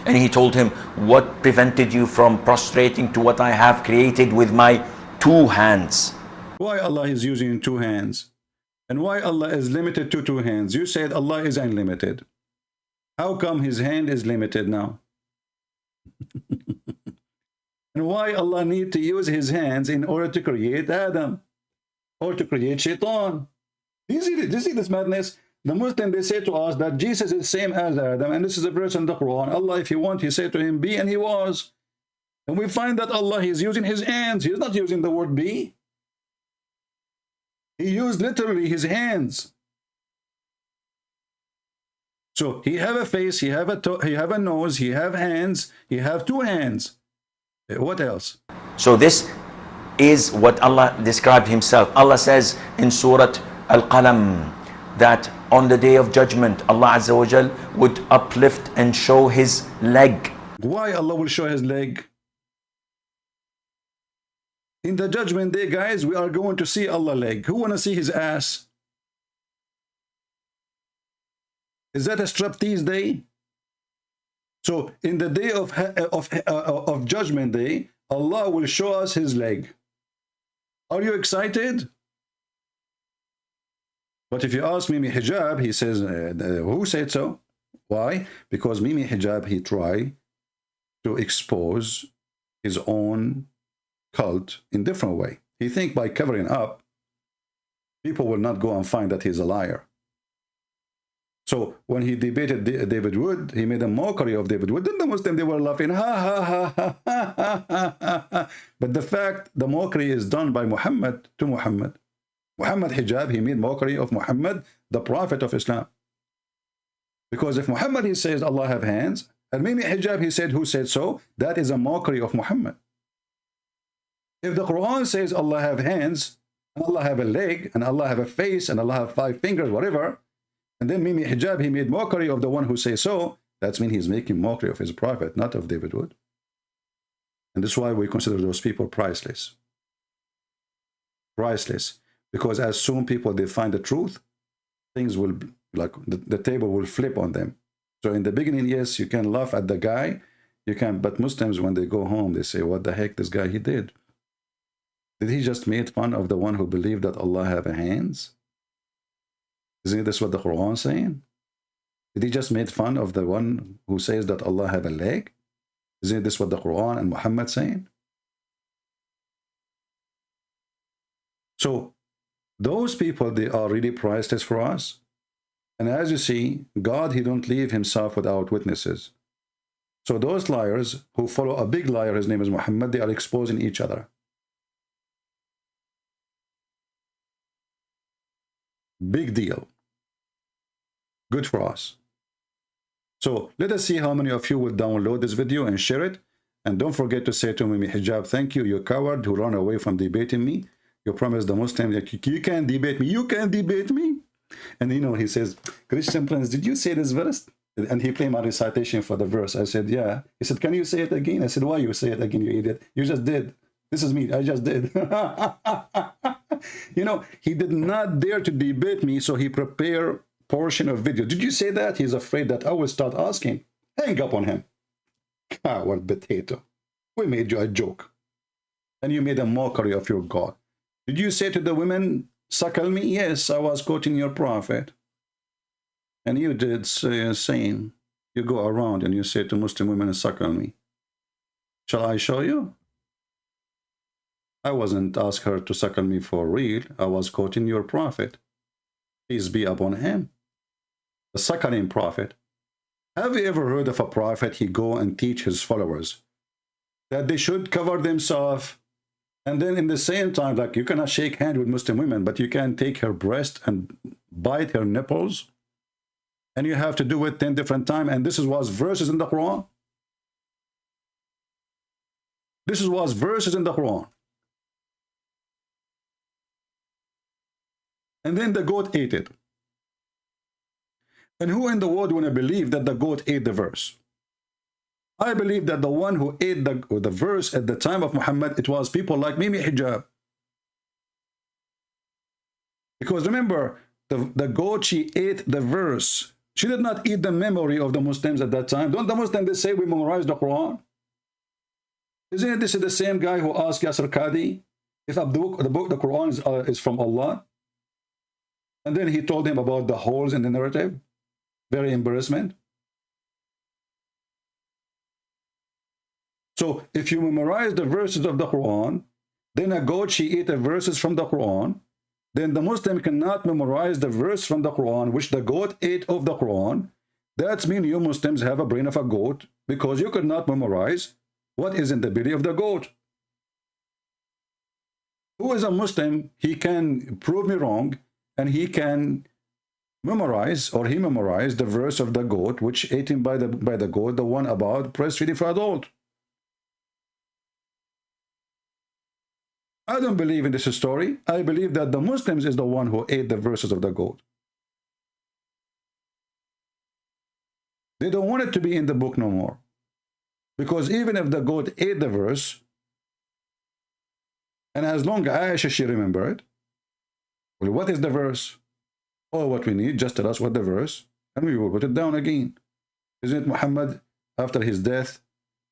and he told him, what prevented you from prostrating to what I have created with my 2 hands? Why Allah is using 2 hands? And why Allah is limited to 2 hands? You said Allah is unlimited. How come his hand is limited now? And why Allah need to use his hands in order to create Adam? Or to create Shaitan? Do you see this madness? The Muslim, they say to us that Jesus is the same as Adam, and this is a verse in the Quran. Allah, if you want, he said to him, be, and he was. And we find that Allah is using his hands. He's not using the word be. He used literally his hands. So he have a face, he have a nose, he have hands, he have 2 hands. What else? So this is what Allah described himself. Allah says in Surah Al-Qalam that on the day of judgment, Allah Azza wa Jal would uplift and show his leg. Why Allah will show his leg? In the judgment day, guys, we are going to see Allah leg. Who want to see his ass? Is that a striptease day? So in the day of judgment day, Allah will show us his leg. Are you excited? But if you ask Mimi Hijab, he says, who said so? Why? Because Mimi Hijab, he tried to expose his own cult in different way. He think by covering up, people will not go and find that he's a liar. So when he debated David Wood, he made a mockery of David Wood. Then the Muslim, they were laughing, ha ha ha ha ha ha ha ha. But the fact, the mockery is done by Muhammad to Muhammad. Muhammad Hijab, he made mockery of Muhammad, the Prophet of Islam. Because if Muhammad, he says Allah have hands, and Mimi Hijab, he said, who said so? That is a mockery of Muhammad. If the Quran says Allah have hands, and Allah have a leg, and Allah have a face, and Allah have 5 fingers, whatever, and then Mimi Hijab, he made mockery of the one who says so, that means he's making mockery of his prophet, not of David Wood. And this is why we consider those people priceless. Priceless. Because as soon people, they find the truth, things will, like, the table will flip on them. So in the beginning, yes, you can laugh at the guy, you can, but Muslims, when they go home, they say, what the heck this guy, he did? Did he just make fun of the one who believed that Allah have hands? Isn't this what the Quran is saying? Did he just make fun of the one who says that Allah have a leg? Isn't this what the Quran and Muhammad saying? So those people, they are really priceless for us. And as you see, God, he don't leave himself without witnesses. So those liars who follow a big liar, his name is Muhammad, they are exposing each other. Big deal. Good for us. So let us see how many of you will download this video and share it. And don't forget to say to Mimi Hijab, thank you, you coward who ran away from debating me. You promised the Muslims that you can't debate me. You can't debate me. And you know, he says, Christian Prince, did you say this verse? And he played my recitation for the verse. I said, yeah. He said, can you say it again? I said, why you say it again, you idiot? You just did. This is me. I just did. You know, he did not dare to debate me, so he prepared portion of video. Did you say that? He's afraid that I will start asking. Hang up on him. Coward potato. We made you a joke. And you made a mockery of your God. Did you say to the women, suckle me? Yes, I was quoting your prophet. And you did say same. You go around and you say to Muslim women, suckle me. Shall I show you? I wasn't asking her to suckle me for real. I was quoting your prophet. Peace be upon him. The suckling prophet. Have you ever heard of a prophet, he go and teach his followers that they should cover themselves, and then in the same time, like, you cannot shake hands with Muslim women, but you can take her breast and bite her nipples, and you have to do it 10 different times, and this was verses in the Quran. This was verses in the Quran. And then the goat ate it. And who in the world want to believe that the goat ate the verse? I believe that the one who ate the verse at the time of Muhammad, it was people like Mimi Hijab. Because remember, the goat, she ate the verse. She did not eat the memory of the Muslims at that time. Don't the Muslims, they say we memorize the Quran? Isn't this the same guy who asked Yasser Qadi if the book, the Quran is from Allah? And then he told him about the holes in the narrative. Very embarrassment. So if you memorize the verses of the Quran, then a goat, she ate the verses from the Quran, then the Muslim cannot memorize the verse from the Quran, which the goat ate of the Quran. That means you Muslims have a brain of a goat, because you could not memorize what is in the belly of the goat. Who is a Muslim, he can prove me wrong, and he can memorize, or he memorized the verse of the goat, which ate him by the goat, the one about breastfeeding for adult. I don't believe in this story. I believe that the Muslims is the one who ate the verses of the goat. They don't want it to be in the book no more. Because even if the goat ate the verse, And as long as Aisha, she remember it. Well, what is the verse? Oh, what we need, just tell us what the verse, and we will put it down again. Isn't it Muhammad, after his death,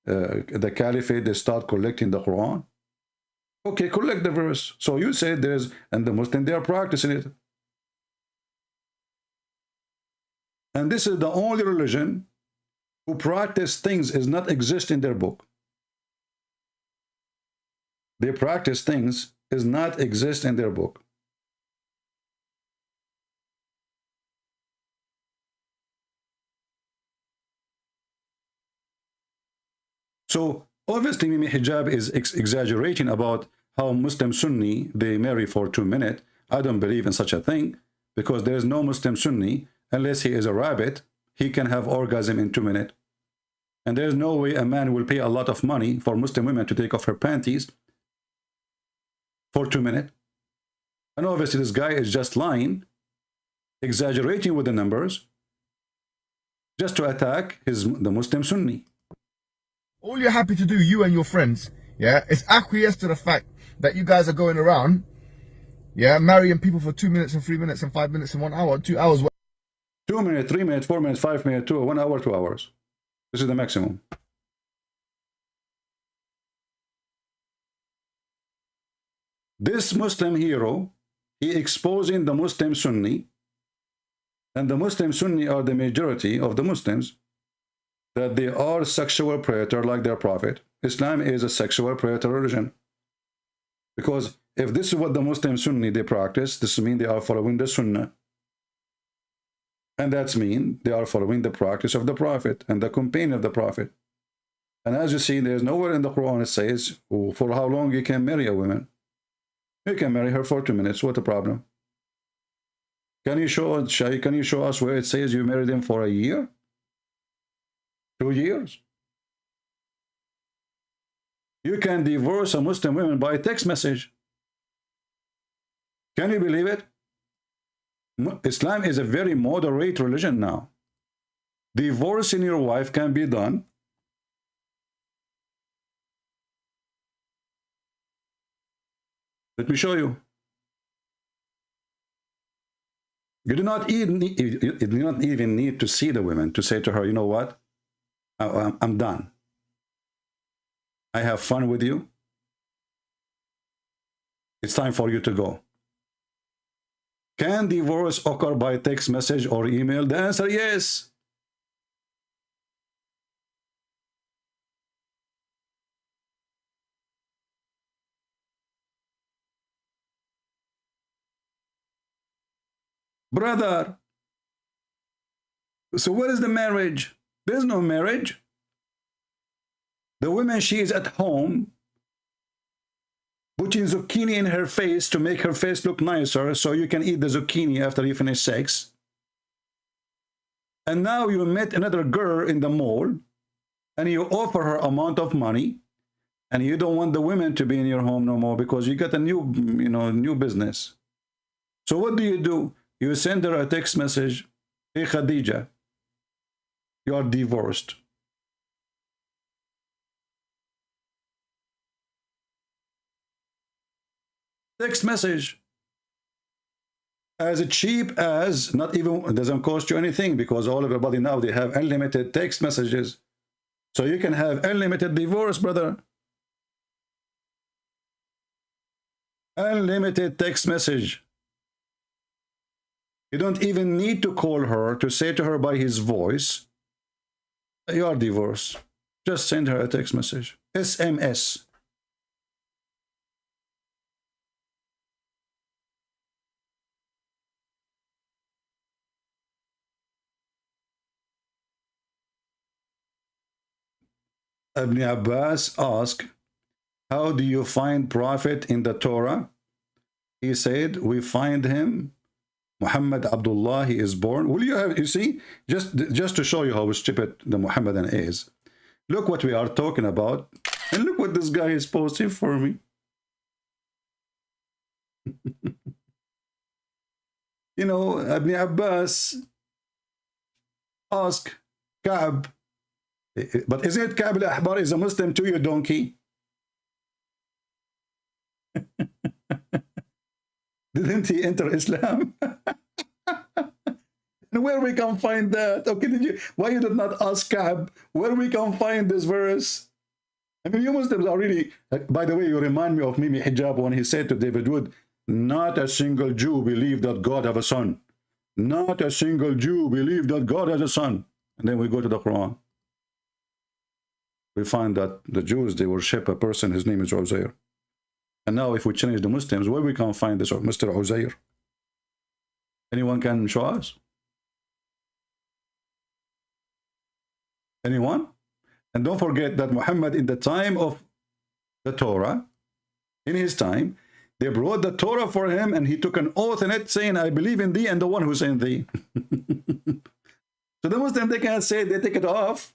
the caliphate, they start collecting the Quran? Okay, collect the verse. So you say there's, and the Muslim, they are practicing it. And this is the only religion who practice things is not exist in their book. They practice things is not exist in their book. So obviously Mimi Hijab is exaggerating about how Muslim Sunni, they marry for 2 minutes. I don't believe in such a thing, because there is no Muslim Sunni, unless he is a rabbit, he can have orgasm in 2 minutes. And there's no way a man will pay a lot of money for Muslim women to take off her panties for 2 minutes. And obviously this guy is just lying, exaggerating with the numbers, just to attack the Muslim Sunni. All you're happy to do, you and your friends, yeah, is acquiesce to the fact that you guys are going around, yeah, marrying people for 2 minutes and 3 minutes and 5 minutes and 1 hour, 2 hours. 2 minutes, 3 minutes, 4 minutes, 5 minutes, 1 hour, 2 hours. This is the maximum. This Muslim hero, he exposing the Muslim Sunni, and the Muslim Sunni are the majority of the Muslims, that they are sexual predator like their prophet. Islam is a sexual predator religion. Because if this is what the Muslim Sunni they practice, this means they are following the Sunnah. And that's mean they are following the practice of the prophet and the companion of the prophet. And as you see, there's nowhere in the Quran it says for how long you can marry a woman. You can marry her for 2 minutes. What the problem? Can you show us where it says you married him for a year? 2 years? You can divorce a Muslim woman by text message. Can you believe it? Islam is a very moderate religion now. Divorcing your wife can be done. Let me show you. You do not even need to see the woman to say to her, you know what? I'm done. I have fun with you. It's time for you to go. Can divorce occur by text message or email? The answer, yes. Brother, so what is the marriage? There's no marriage. The woman, she is at home putting zucchini in her face to make her face look nicer so you can eat the zucchini after you finish sex. And now you met another girl in the mall and you offer her amount of money and you don't want the women to be in your home no more because you got a new, new business. So what do? You send her a text message, hey Khadija, you are divorced. Text message. As cheap as, not even, it doesn't cost you anything because all of everybody now, they have unlimited text messages. So you can have unlimited divorce, brother. Unlimited text message. You don't even need to call her to say to her by his voice, you are divorced. Just send her a text message. SMS. Ibn Abbas asked, how do you find prophet in the Torah? He said, we find him, Muhammad Abdullah, he is born. Will you have, you see, just to show you how stupid the Muhammadan is. Look what we are talking about, and look what this guy is posting for me. Ibn Abbas asked Ka'b, but isn't it Ka'b al-Ahbar is a Muslim too, you donkey? Didn't he enter Islam? And where we can find that? Okay, why you did not ask Ka'b where we can find this verse? I mean, you Muslims are really, by the way, you remind me of Mimi Hijab when he said to David Wood, not a single Jew believed that God have a son. Not a single Jew believed that God has a son. And then we go to the Quran. We find that the Jews, they worship a person, his name is Uzair. And now if we change the Muslims, where we can find this Mr. Uzair? Anyone can show us? Anyone? And don't forget that Muhammad, in the time of the Torah, in his time, they brought the Torah for him and he took an oath in it saying, I believe in thee and the one who sent thee. So the Muslims, they can't say, they take it off.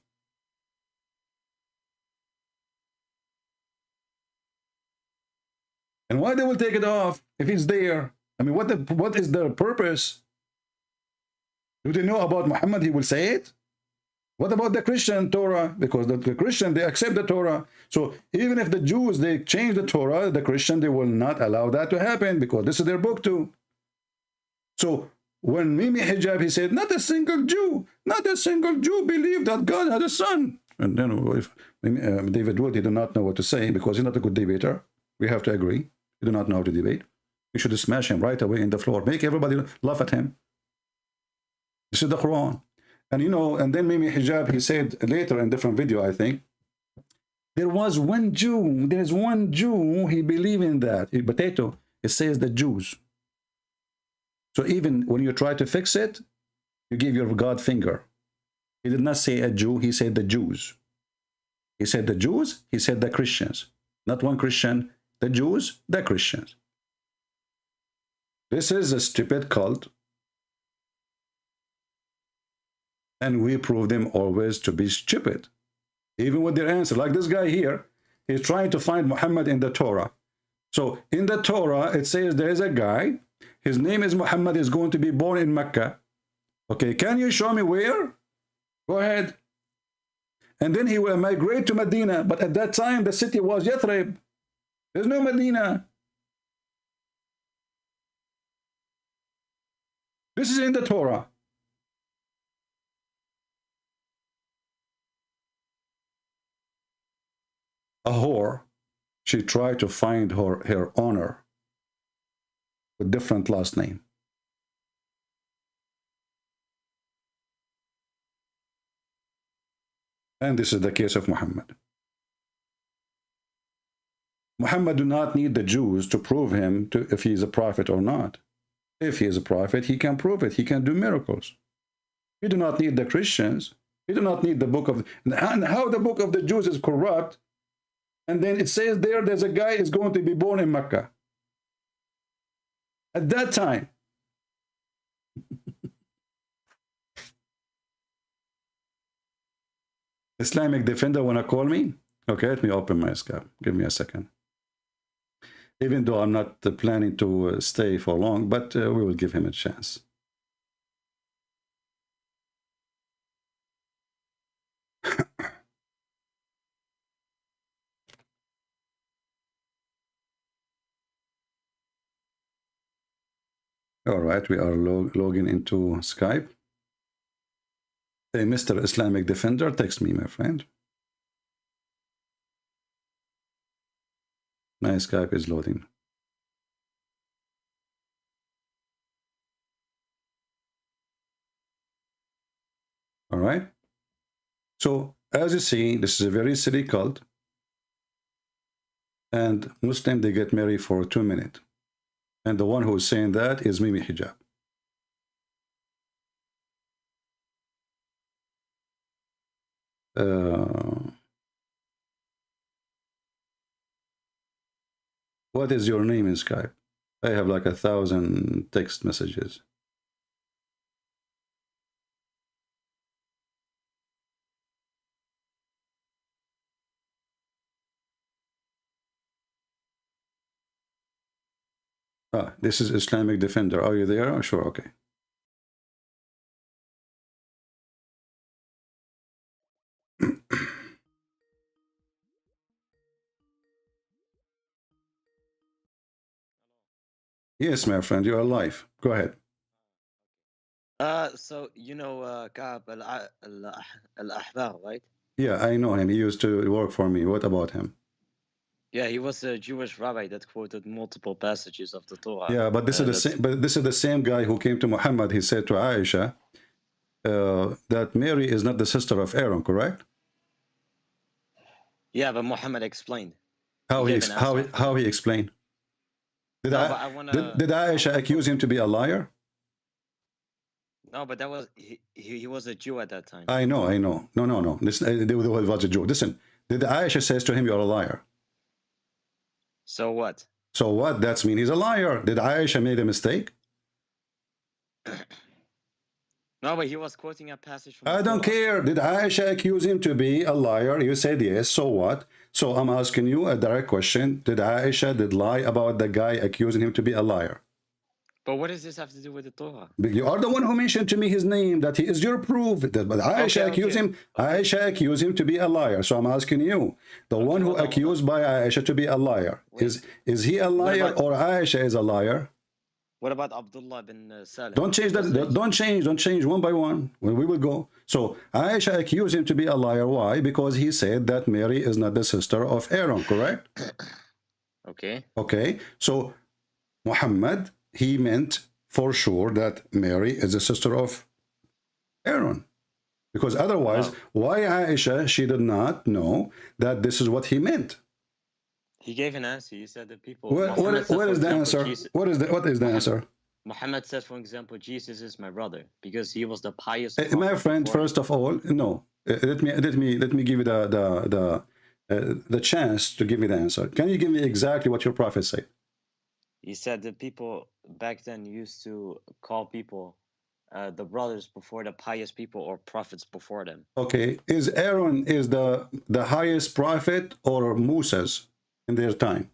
And why they will take it off if it's there? I mean, what is their purpose? Do they know about Muhammad? He will say it. What about the Christian Torah? Because the Christian, they accept the Torah. So even if the Jews, they change the Torah, the Christian, they will not allow that to happen because this is their book too. So when Mimi Hijab, he said, not a single Jew believed that God had a son. And then if David Wood, he did not know what to say because he's not a good debater. We have to agree. He do not know how to debate. You should smash him right away in the floor. Make everybody laugh at him. This is the Quran. And you know, and then Mimi Hijab, he said later in different video, I think, there is one Jew, he believed in that. Potato, it says the Jews. So even when you try to fix it, you give your God finger. He did not say a Jew, he said the Jews. He said the Jews, he said the Christians. Not one Christian, the Jews, the Christians. This is a stupid cult. And we prove them always to be stupid. Even with their answer. Like this guy here, he's trying to find Muhammad in the Torah. So in the Torah, it says there is a guy, his name is Muhammad, is going to be born in Mecca. Okay, can you show me where? Go ahead. And then he will migrate to Medina. But at that time, the city was Yathrib. There's no Medina. This is in the Torah. A whore, she tried to find her honor with different last name. And this is the case of Muhammad. Muhammad do not need the Jews to prove him if he is a prophet or not. If he is a prophet, he can prove it. He can do miracles. He do not need the Christians. He do not need the book of... And how the book of the Jews is corrupt. And then it says there's a guy is going to be born in Mecca. At that time. Islamic Defender wanna call me? Okay, let me open my Skype. Give me a second. Even though I'm not planning to stay for long, but we will give him a chance. All right, we are logging into Skype. Hey, Mr. Islamic Defender, text me, my friend. My Skype is loading. All right. So, as you see, this is a very silly cult. And Muslim, they get married for 2 minutes. And the one who is saying that is Mimi Hijab. What is your name in Skype? I have like 1,000 text messages. Ah, this is Islamic Defender. Are you there? Oh, sure, okay. Yes, my friend, you are live. Go ahead. So you know Ka'b al-Ahbar, right? Yeah, I know him. He used to work for me. What about him? Yeah, he was a Jewish rabbi that quoted multiple passages of the Torah. Yeah, but this is the same. But this is the same guy who came to Muhammad. He said to Aisha that Mary is not the sister of Aaron, correct? Yeah, but Muhammad explained. How he explained? Did Aisha accuse him to be a liar? No, but that was he was a Jew at that time. I know. No. Listen, he was a Jew. Listen, did Aisha says to him, "You're a liar"? So what? So what? That's mean he's a liar. Did Aisha made a mistake? No, but he was quoting a passage from. I don't care. Did Aisha accuse him to be a liar? You said yes. So what? So I'm asking you a direct question. Did Aisha lie about the guy accusing him to be a liar? But what does this have to do with the Torah? You are the one who mentioned to me his name, that he is your proof. But Aisha accused him. Aisha accused him to be a liar. So I'm asking you, the one who accused by Aisha to be a liar, is he a liar or Aisha is a liar? What about Abdullah bin Salim? Don't change that. Don't change one by one. When we will go. So Aisha accused him to be a liar. Why? Because he said that Mary is not the sister of Aaron. Correct? Okay. Okay. So Muhammad, he meant for sure that Mary is the sister of Aaron. Because otherwise, why Aisha, she did not know that this is what he meant. He gave an answer. He said that people. What is the answer? What is the answer? Muhammad said, for example, Jesus is my brother because he was the pious. My friend, first of all, no. Let me give you the chance to give me the answer. Can you give me exactly what your prophet said? He said that people back then used to call people the brothers before the pious people or prophets before them. Okay, is Aaron the highest prophet or Moses in their time?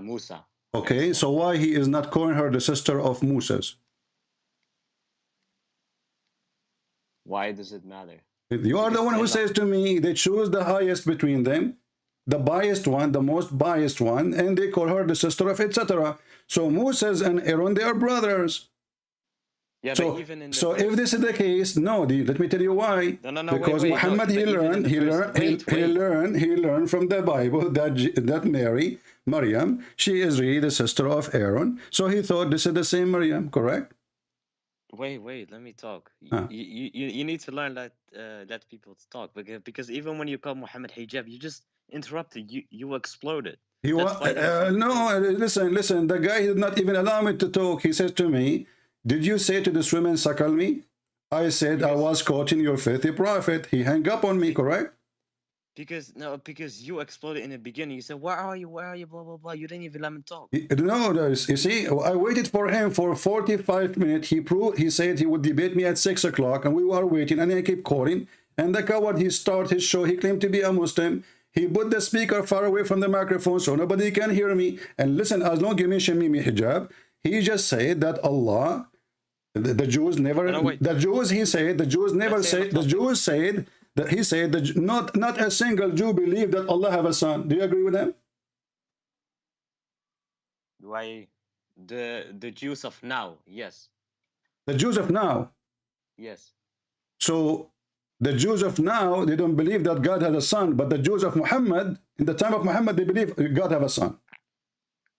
Musa. Okay, so why he is not calling her the sister of Moses? Why does it matter? You are the one who says to me they choose the highest between them, the biased one, the most biased one, and they call her the sister of etc. So Moses and Aaron, they are brothers. Yeah, so, but even in the if this is the case, no, let me tell you why. No, because Muhammad, he learned from the Bible that Mary, Maryam, she is really the sister of Aaron. So he thought this is the same Maryam, correct? Wait, let me talk. You need to learn let people talk because even when you call Muhammad hijab, you just interrupted. You exploded. No, listen. The guy did not even allow me to talk. He said to me, "Did you say to this woman, suckle me?" I said, "I was quoting your filthy prophet." He hung up on me, correct? Because you exploded in the beginning. You said, "Where are you? Where are you?" Blah blah blah. You didn't even let me talk. No, you see, I waited for him for 45 minutes. He said he would debate me at 6 o'clock, and we were waiting, and I kept calling. And the coward, he started his show. He claimed to be a Muslim. He put the speaker far away from the microphone so nobody can hear me. And listen, as long as you mention me hijab, he just said that Allah, the Jews never, the Jews said that he said that not a single Jew believed that Allah have a son. Do you agree with him? Why the Jews of now? Yes. The Jews of now. Yes. So the Jews of now, they don't believe that God has a son, but the Jews of Muhammad, in the time of Muhammad, they believe God have a son.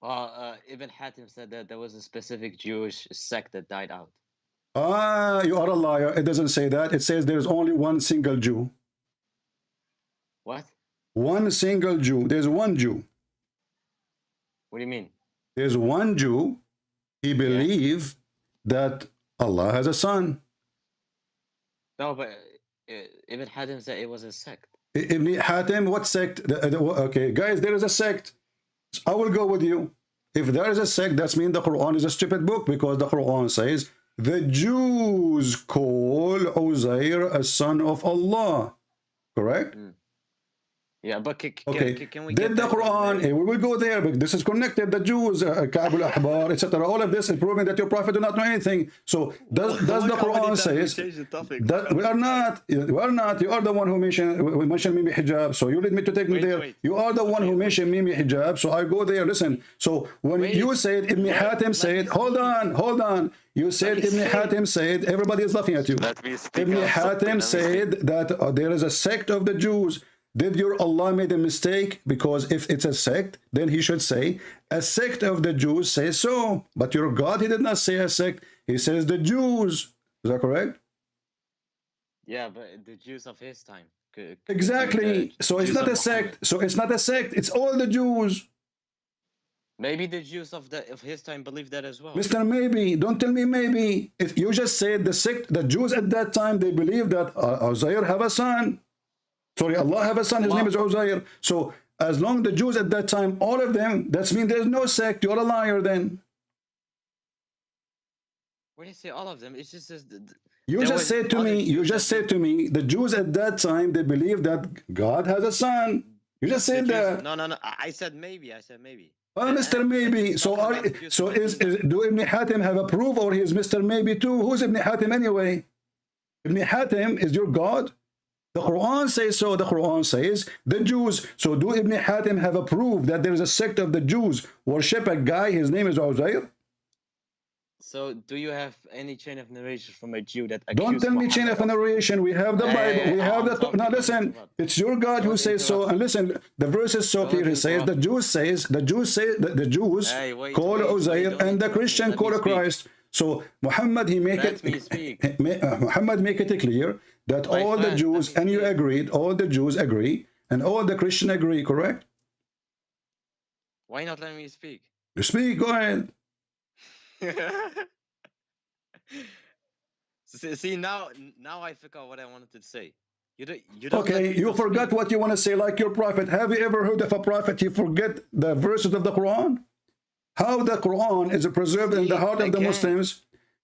Well, Ibn Hatim said that there was a specific Jewish sect that died out. You are a liar. It doesn't say that. It says there is only one single Jew. What? One single Jew. There's one Jew. What do you mean? There's one Jew. He believes that Allah has a son. No, but Ibn Hatim said it was a sect. Ibn Hatim, what sect? Okay, guys, there is a sect. I will go with you. If there is a sect, that means the Quran is a stupid book, because the Quran says the Jews call Uzair a son of Allah. Correct? Yeah, but can we Did get the back to Quran, we will go there, but this is connected, the Jews, Ka'b al-Ahbar, etc. All of this is proving that your prophet do not know anything. So does the Quran says, we are not, you are the one who mentioned Mimi hijab, so you need me to take me there. You are the one who mentioned Mimi hijab, so I go there, listen. So when you said, Ibn Hatim said, hold on, you said Ibn Hatim said, everybody is laughing at you. Ibn Hatim said that there is a sect of the Jews. Did your Allah made a mistake? Because if it's a sect, then he should say, a sect of the Jews says so. But your God, he did not say a sect. He says the Jews. Is that correct? Yeah, but the Jews of his time. Exactly. So it's not a sect. So it's not a sect. It's all the Jews. Maybe the Jews of his time believed that as well. Mr. Maybe, don't tell me maybe. If you just said the sect, the Jews at that time, they believed that Uzair have a son. Sorry, Allah have a son, his name is Uzair. So as long the Jews at that time, all of them, that means there's no sect. You're a liar then. Where do you say all of them? It's just you just said to me, the Jews at that time, they believed that God has a son. You just said that. No. I said maybe. Well, Mr. Maybe. So do Ibn Hatim have a proof, or he is Mr. Maybe too? Who's Ibn Hatim anyway? Ibn Hatim is your God? The Quran says so. The Quran says the Jews. So do Ibn Hatim have a proof that there is a sect of the Jews worship a guy, his name is Uzair? So do you have any chain of narration from a Jew that Don't tell me chain of narration. We have the Bible. We have the... Now listen, it's your God who says so. And listen, the verse is so clear. It says, the Jews call Uzair and the Christian call Christ. So Muhammad, Muhammad make it clear that all the Jews, and you agreed, all the Jews agree, and all the Christians agree, correct? Why not let me speak? You speak, go ahead. See, now I forgot what I wanted to say. You don't okay, you forgot what you want to say, like your prophet. Have you ever heard of a prophet, you forget the verses of the Quran? How the Quran is preserved in the heart of the Muslims.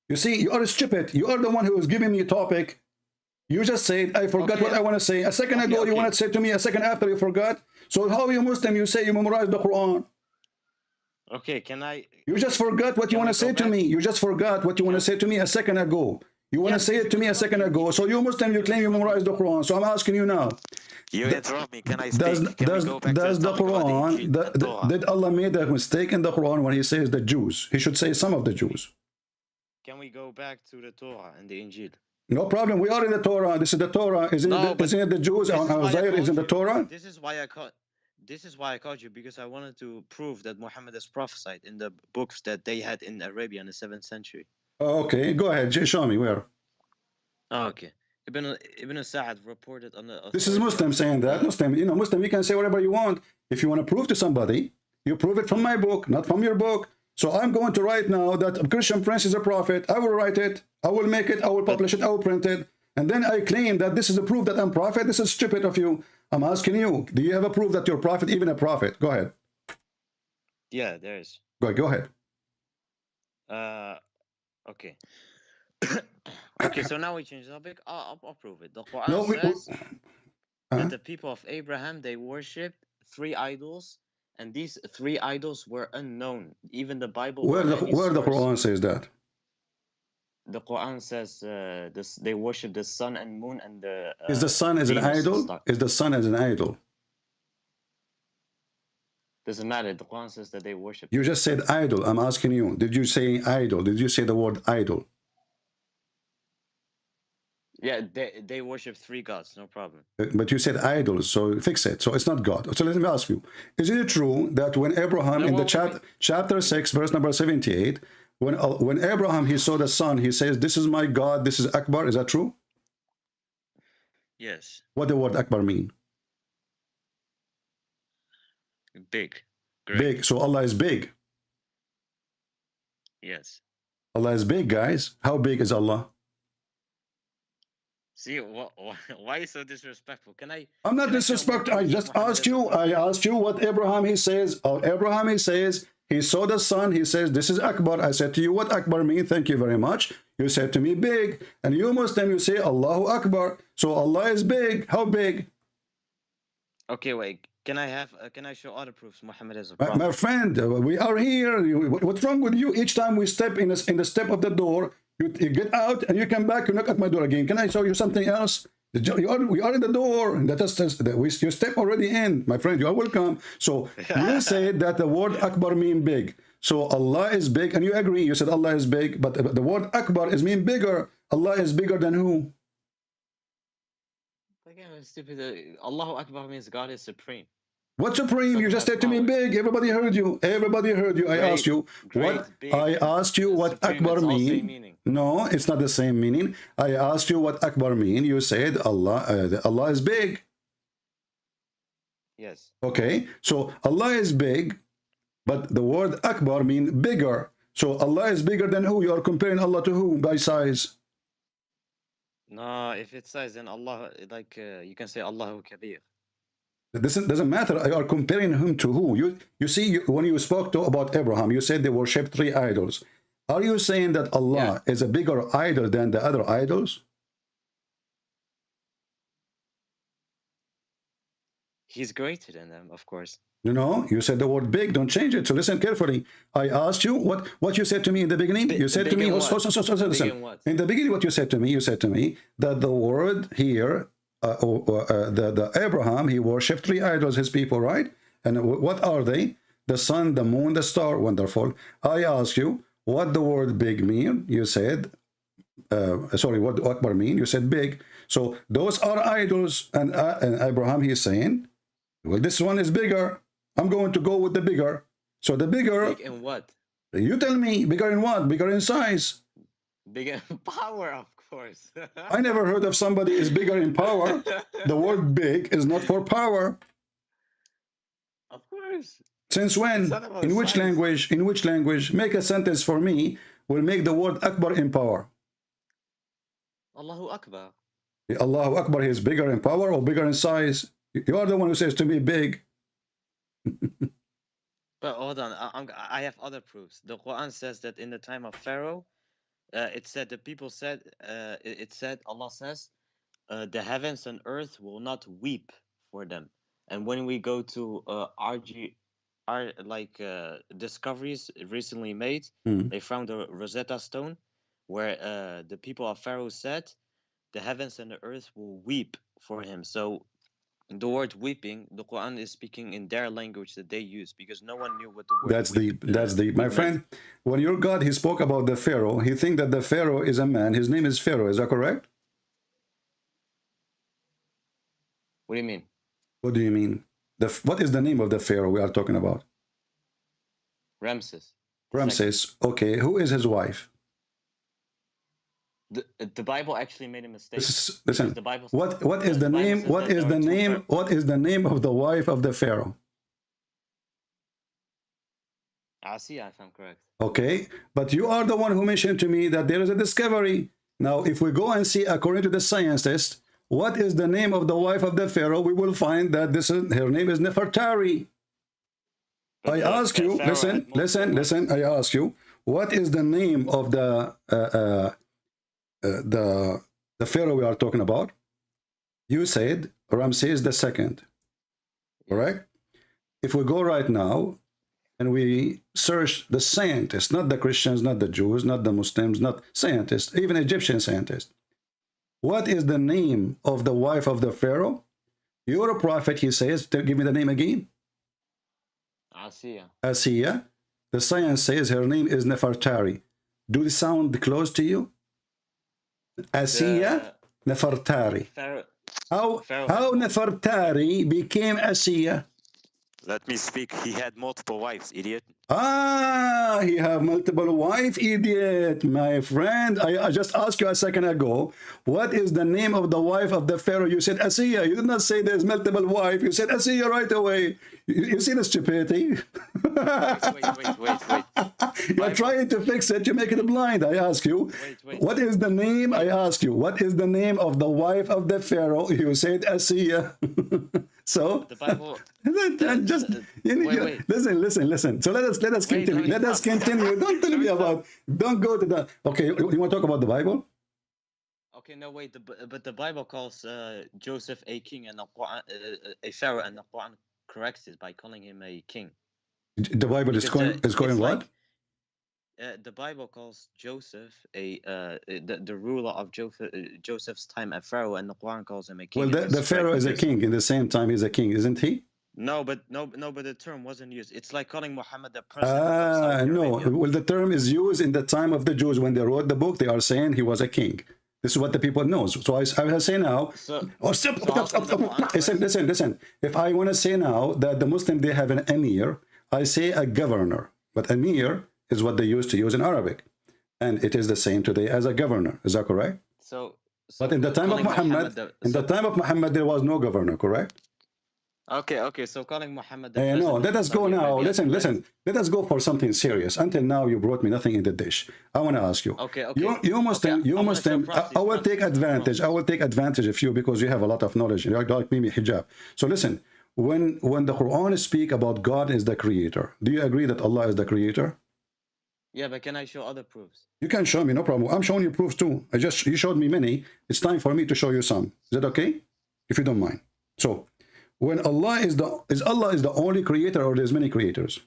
You see, you are stupid. You are the one who is giving me a topic. You just said, I forgot what I want to say. A second ago, you wanted to say to me, a second after you forgot. So how are you Muslim? You say you memorize the Quran. Okay, can I... You just forgot what you want to say to me. You just forgot what you want to say to me a second ago. You want to say it to me a second ago. So you Muslim, you claim you memorize the Quran. So I'm asking you now. You interrupt me. Can I speak? Does the Quran, did Allah made a mistake in the Quran when he says the Jews? He should say some of the Jews. Can we go back to the Torah and the Injil? No problem. We are in the Torah. This is the Torah. Isn't it the Jews? Uzair is in the Torah. This is why I called you, because I wanted to prove that Muhammad is prophesied in the books that they had in Arabia in the 7th century. Okay, go ahead. Show me where. Okay. Ibn Sa'ad reported on the... This is Muslim saying that. Muslim, Muslim, you can say whatever you want. If you want to prove to somebody, you prove it from my book, not from your book. So I'm going to write now that a Christian prince is a prophet. I will write it. I will make it. I will publish it. I will print it. And then I claim that this is a proof that I'm prophet. This is stupid of you. I'm asking you, do you have a proof that you're a prophet, even a prophet? Go ahead. Yeah, there is. Go ahead. Okay. Okay, so now we change the topic. I'll prove it. The Quran says that the people of Abraham, they worshipped 3 idols, and these 3 idols were unknown. Even the Bible... Where the Quran says that? The Quran says they worship the sun and moon and the... is the sun as an idol? Is the sun as an idol? Doesn't matter. The Quran says that they worship... You just said idol. I'm asking you. Did you say idol? Did you say the word idol? Yeah, they worship 3 gods, no problem. But you said idols, so fix it. So it's not God. So let me ask you. Is it true that when Abraham, in the chapter 6, verse number 78, when Abraham, he saw the sun, he says, this is my God, this is Akbar. Is that true? Yes. What the word Akbar mean? Big. Great. Big. So Allah is big. Yes. Allah is big, guys. How big is Allah? See, why is so disrespectful? I'm not disrespectful. I just asked you. I asked you what Abraham, he says. Abraham, he says, he saw the sun. He says, this is Akbar. I said to you, what Akbar mean? Thank you very much. You said to me, big. And you Muslim, you say, Allahu Akbar. So Allah is big. How big? Okay, wait. Can I have? Can I show other proofs Muhammad is a My, prophet? my friend, we are here. What's wrong with you? Each time we step in the step of the door, you get out and you come back. You knock at my door again. Can I show you something else? We are in the door. You step already in, my friend. You are welcome. So you said that the word Akbar mean big. So Allah is big, and you agree. You said Allah is big, but the word Akbar is mean bigger. Allah is bigger than who? Again, stupid. Allahu Akbar means God is supreme. What supreme? You just said to me big. Everybody heard you. Everybody heard you. I asked you what. I asked you what Akbar mean. No, it's not the same meaning. I asked you what Akbar mean. You said Allah. Allah is big. Yes. Okay. So Allah is big, but the word Akbar mean bigger. So Allah is bigger than who? You are comparing Allah to who by size? No, if it says then Allah, like you can say Allahu Kabir. This doesn't matter. You are comparing him to who? You see, when you spoke about Abraham, you said they worship 3 idols. Are you saying that Allah is a bigger idol than the other idols? He's greater than them, of course. You know, you said the word big. Don't change it. So listen carefully. I asked you what you said to me in the beginning. You said to me, listen. In the beginning, what you said to me, that the word here, the Abraham, he worshipped 3 idols, his people, right? And what are they? The sun, the moon, the star. Wonderful. I asked you what the word big mean. You said, what Akbar mean? You said big. So those are idols. And Abraham, he's saying, well, this one is bigger. I'm going to go with the bigger. So the bigger. Big in what? You tell me. Bigger in what? Bigger in size. Big in power, of course. I never heard of somebody is bigger in power. The word big is not for power. Of course. Since when? In which language? In which language? Make a sentence for me. Will make the word Akbar in power. Allahu Akbar. Allahu Akbar is bigger in power or bigger in size? You are the one who says to me big. But hold on, I have other proofs. The Quran says that in the time of Pharaoh, it said the people said, Allah says, the heavens and earth will not weep for them. And when we go to discoveries recently made, they found a Rosetta Stone where the people of Pharaoh said, the heavens and the earth will weep for him. So the word weeping, the Quran is speaking in their language that they use, because no one knew what the word that's my friend. When your God, he spoke about the Pharaoh, he think that the Pharaoh is a man. His name is Pharaoh. Is that correct? What do you mean? What do you mean? What is the name of the Pharaoh we are talking about? Ramses. Ramses. Okay. Who is his wife? The Bible actually made a mistake. Listen. The Bible what is the name? What is the name? What is the name of the wife of the Pharaoh? Asiya, if I'm correct. Okay, but you are the one who mentioned to me that there is a discovery. Now, if we go and see, according to the scientists, what is the name of the wife of the Pharaoh, we will find that her name is Nefertari. I ask you, listen. I ask you, what is the name of the Pharaoh we are talking about? You said Ramses II, correct? If we go right now and we search the scientists, not the Christians, not the Jews, not the Muslims, not scientists, even Egyptian scientists, what is the name of the wife of the Pharaoh? You're a prophet, he says. Give me the name again. Asiya. Asiya. The science says her name is Nefertari. Do they sound close to you? Asiya, Nefertari. How Nefertari became Asiya? Let me speak. He had multiple wives, idiot. He have multiple wife, idiot. My friend, I just asked you a second ago, what is the name of the wife of the Pharaoh? You said Asiya. You did not say there's multiple wife. You said Asiya right away. You see the stupidity? Wait. You're trying to fix it. You make it blind. I ask you, what is the name? I ask you, what is the name of the wife of the Pharaoh? You said Asiya. So the Bible. Listen. So let us continue. Let us continue. Don't tell me about. Don't go to the. Okay, you want to talk about the Bible? Okay, no wait, but the Bible calls Joseph a king, and the Quran, a pharaoh, and the Quran corrects it by calling him a king. The Bible is going what? The Bible calls Joseph the ruler of Joseph's time a pharaoh, and the Quran calls him a king. Well, the pharaoh is a king. In the same time, he's a king, isn't he? No, but the term wasn't used. It's like calling Muhammad the president. No. Well, the term is used in the time of the Jews when they wrote the book. They are saying he was a king. This is what the people know. So I will say now. Stop. Listen. If I want to say now that the Muslim they have an emir, I say a governor. But emir is what they used to use in Arabic, and it is the same today as a governor. Is that correct? But in the time of Muhammad, there was no governor. Correct? Okay. So calling Muhammad. No, let us go now. Listen. Let us go for something serious. Until now, you brought me nothing in the dish. I want to ask you. Okay. You Muslim. I will take advantage. I will take advantage of you because you have a lot of knowledge. You like Mimi Hijab. So listen. When the Quran speak about God is the creator, do you agree that Allah is the creator? Yeah, but can I show other proofs? You can show me, no problem. I'm showing you proofs too. You showed me many. It's time for me to show you some. Is that okay? If you don't mind. So, when Allah is the only creator, or there's many creators?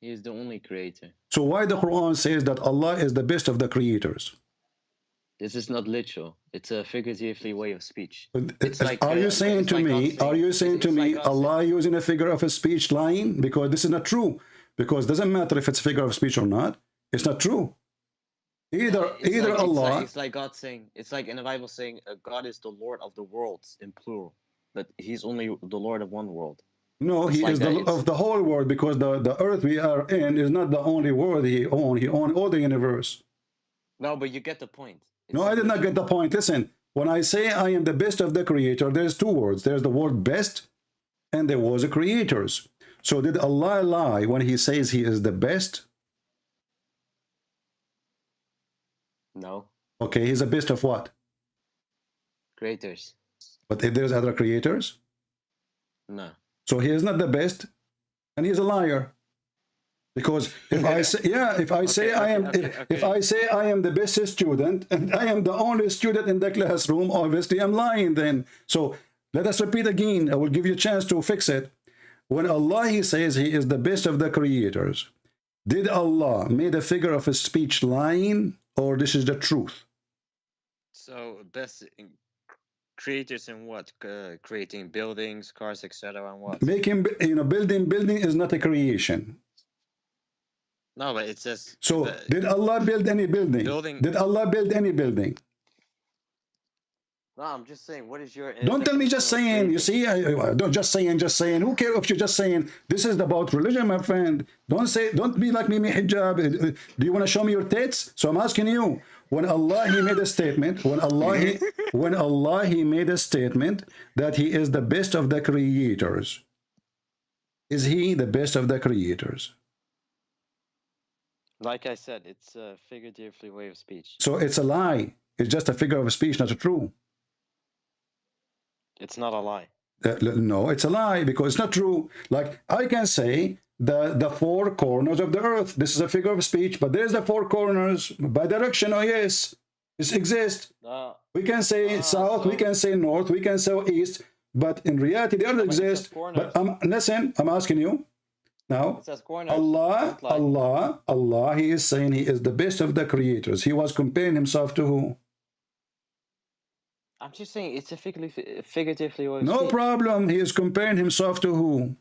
He is the only creator. So why the Quran says that Allah is the best of the creators? This is not literal. It's a figuratively way of speech. Are you saying to me Allah using a figure of a speech lying? Because this is not true. Because it doesn't matter if it's a figure of speech or not. It's not true. Either Allah. It's like God saying. It's like in the Bible saying God is the Lord of the worlds in plural, but He's only the Lord of one world. No, He is of the whole world, because the earth we are in is not the only world He owns. He owns all the universe. No, but you get the point. No, I did not get the point. Listen, when I say I am the best of the creator, there's two words. There's the word best, and there was a creators. So did Allah lie when He says He is the best? No. Okay, He's the best of what? Creators. But if there's other creators? No. So He is not the best, and He's a liar. Because if I say I am the best student and I am the only student in the classroom, obviously I'm lying then. So let us repeat again. I will give you a chance to fix it. When Allah He says He is the best of the creators, did Allah made a figure of a speech lying, or this is the truth? So best creators in what? Creating buildings, cars, etc. and what? Making, building is not a creation. No, but it says. So, did Allah build any building? Did Allah build any building? No, I'm just saying. What is your? Don't tell me just saying. You see, don't just saying. Who cares if you're just saying? This is about religion, my friend. Don't be like Mimi Hijab. Do you want to show me your tits? So I'm asking you. When Allah He made a statement. When Allah He made a statement that He is the best of the creators. Is He the best of the creators? Like I said, it's a figuratively way of speech. So it's a lie. It's just a figure of speech, not true. It's not a lie. No, it's a lie because it's not true. Like I can say the four corners of the earth. This is a figure of speech, but there's the four corners by direction. Oh yes, this exists. We can say south, we can say north, we can say east, but in reality they don't exist. But listen, I'm asking you. Now, Allah, He is saying He is the best of the creators. He was comparing Himself to who? I'm just saying it's a figuratively way of No speech. problem. He is comparing Himself to who?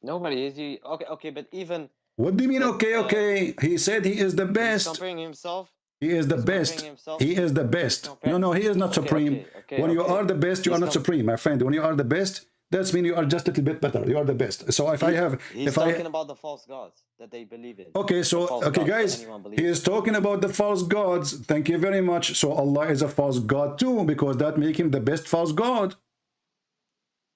Nobody is he. Okay, but even. What do you mean? Okay. He said He is the best. He's comparing Himself. He is the best. He is the best. No, He is not supreme. When you are the best, you are not supreme, my friend. When you are the best, that means you are just a little bit better. You are the best. So he's talking about the false gods that they believe in. Okay, guys, he is talking about the false gods. Thank you very much. So Allah is a false god too, because that makes Him the best false god.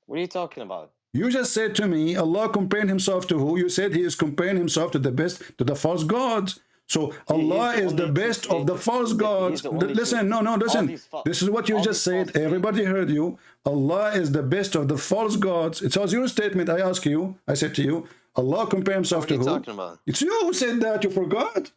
What are you talking about? You just said to me, Allah comparing Himself to who? You said He is comparing Himself to the false gods. So Allah is the best of the false gods. Listen, listen. This is what you just said. Everybody heard you. Allah is the best of the false gods. It was your statement. I said to you, Allah compare Himself to who? What are you talking about? It's you who said that. You forgot.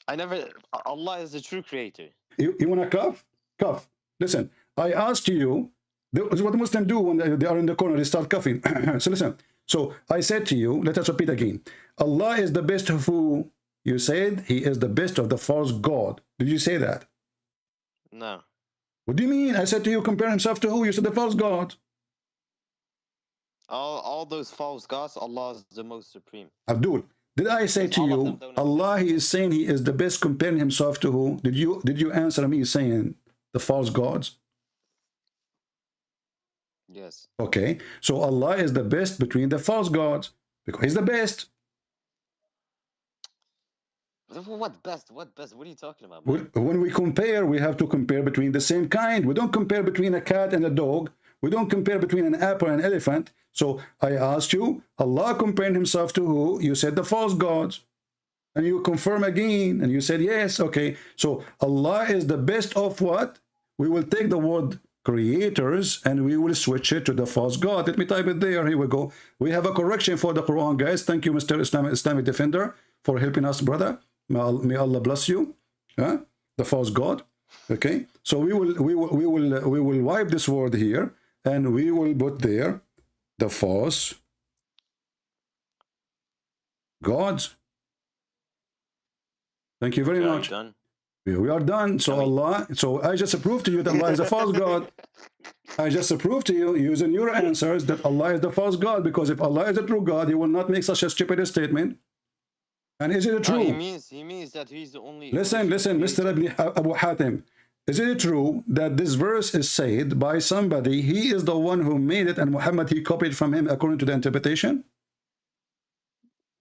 I never. Allah is the true creator. You want to cough? Cough. Listen, I asked you, this is what the Muslims do when they are in the corner, they start coughing. So listen, so I said to you, let us repeat again. Allah is the best of who? You said he is the best of the false god. Did you say that? No. What do you mean? I said to you, compare himself to who? You said the false god. All those false gods, Allah is the most supreme. Abdul, did I say to you, Allah, he is saying he is the best, comparing himself to who? Did you answer me saying the false gods? Yes. Okay, so Allah is the best between the false gods because he's the best. What best? What best? What are you talking about? When we compare, we have to compare between the same kind. We don't compare between a cat and a dog. We don't compare between an apple and an elephant. So I asked you, Allah comparing himself to who? You said the false gods. And you confirm again, and you said yes. Okay, so Allah is the best of what? We will take the word creators and we will switch it to the false god. Let me type it there. Here we go. We have a correction for the Quran, guys. Thank you, Mr. Islamic Defender, for helping us, brother. May Allah bless you. The false god. Okay, so we will wipe this word here and we will put there the false gods. Thank you very much. Done. We are done. So Allah, so I just proved to you that Allah is a false god. I just proved to you using your answers that Allah is the false god, because if Allah is a true God, he will not make such a stupid statement. And is it true? He means that he's the only. Listen, Mr. Abu Hatim. Is it true that this verse is said by somebody, he is the one who made it, and Muhammad, he copied from him according to the interpretation?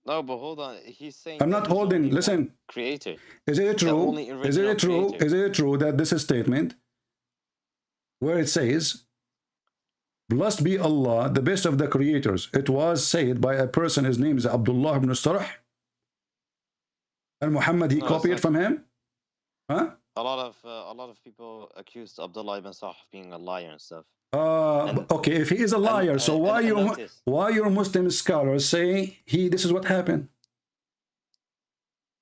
No, but hold on. He's saying I'm not holding. Listen. Creator. Is it true? Is it true? Creator. Is it true that this is statement where it says, "Blessed be Allah, the best of the creators"? It was said by a person. His name is Abdullah ibn Sarh. And Muhammad, he copied from him. Huh? A lot of people accused Abdullah ibn Sah of being a liar and stuff. Okay, if he is a liar, so why your Muslim scholars say this is what happened?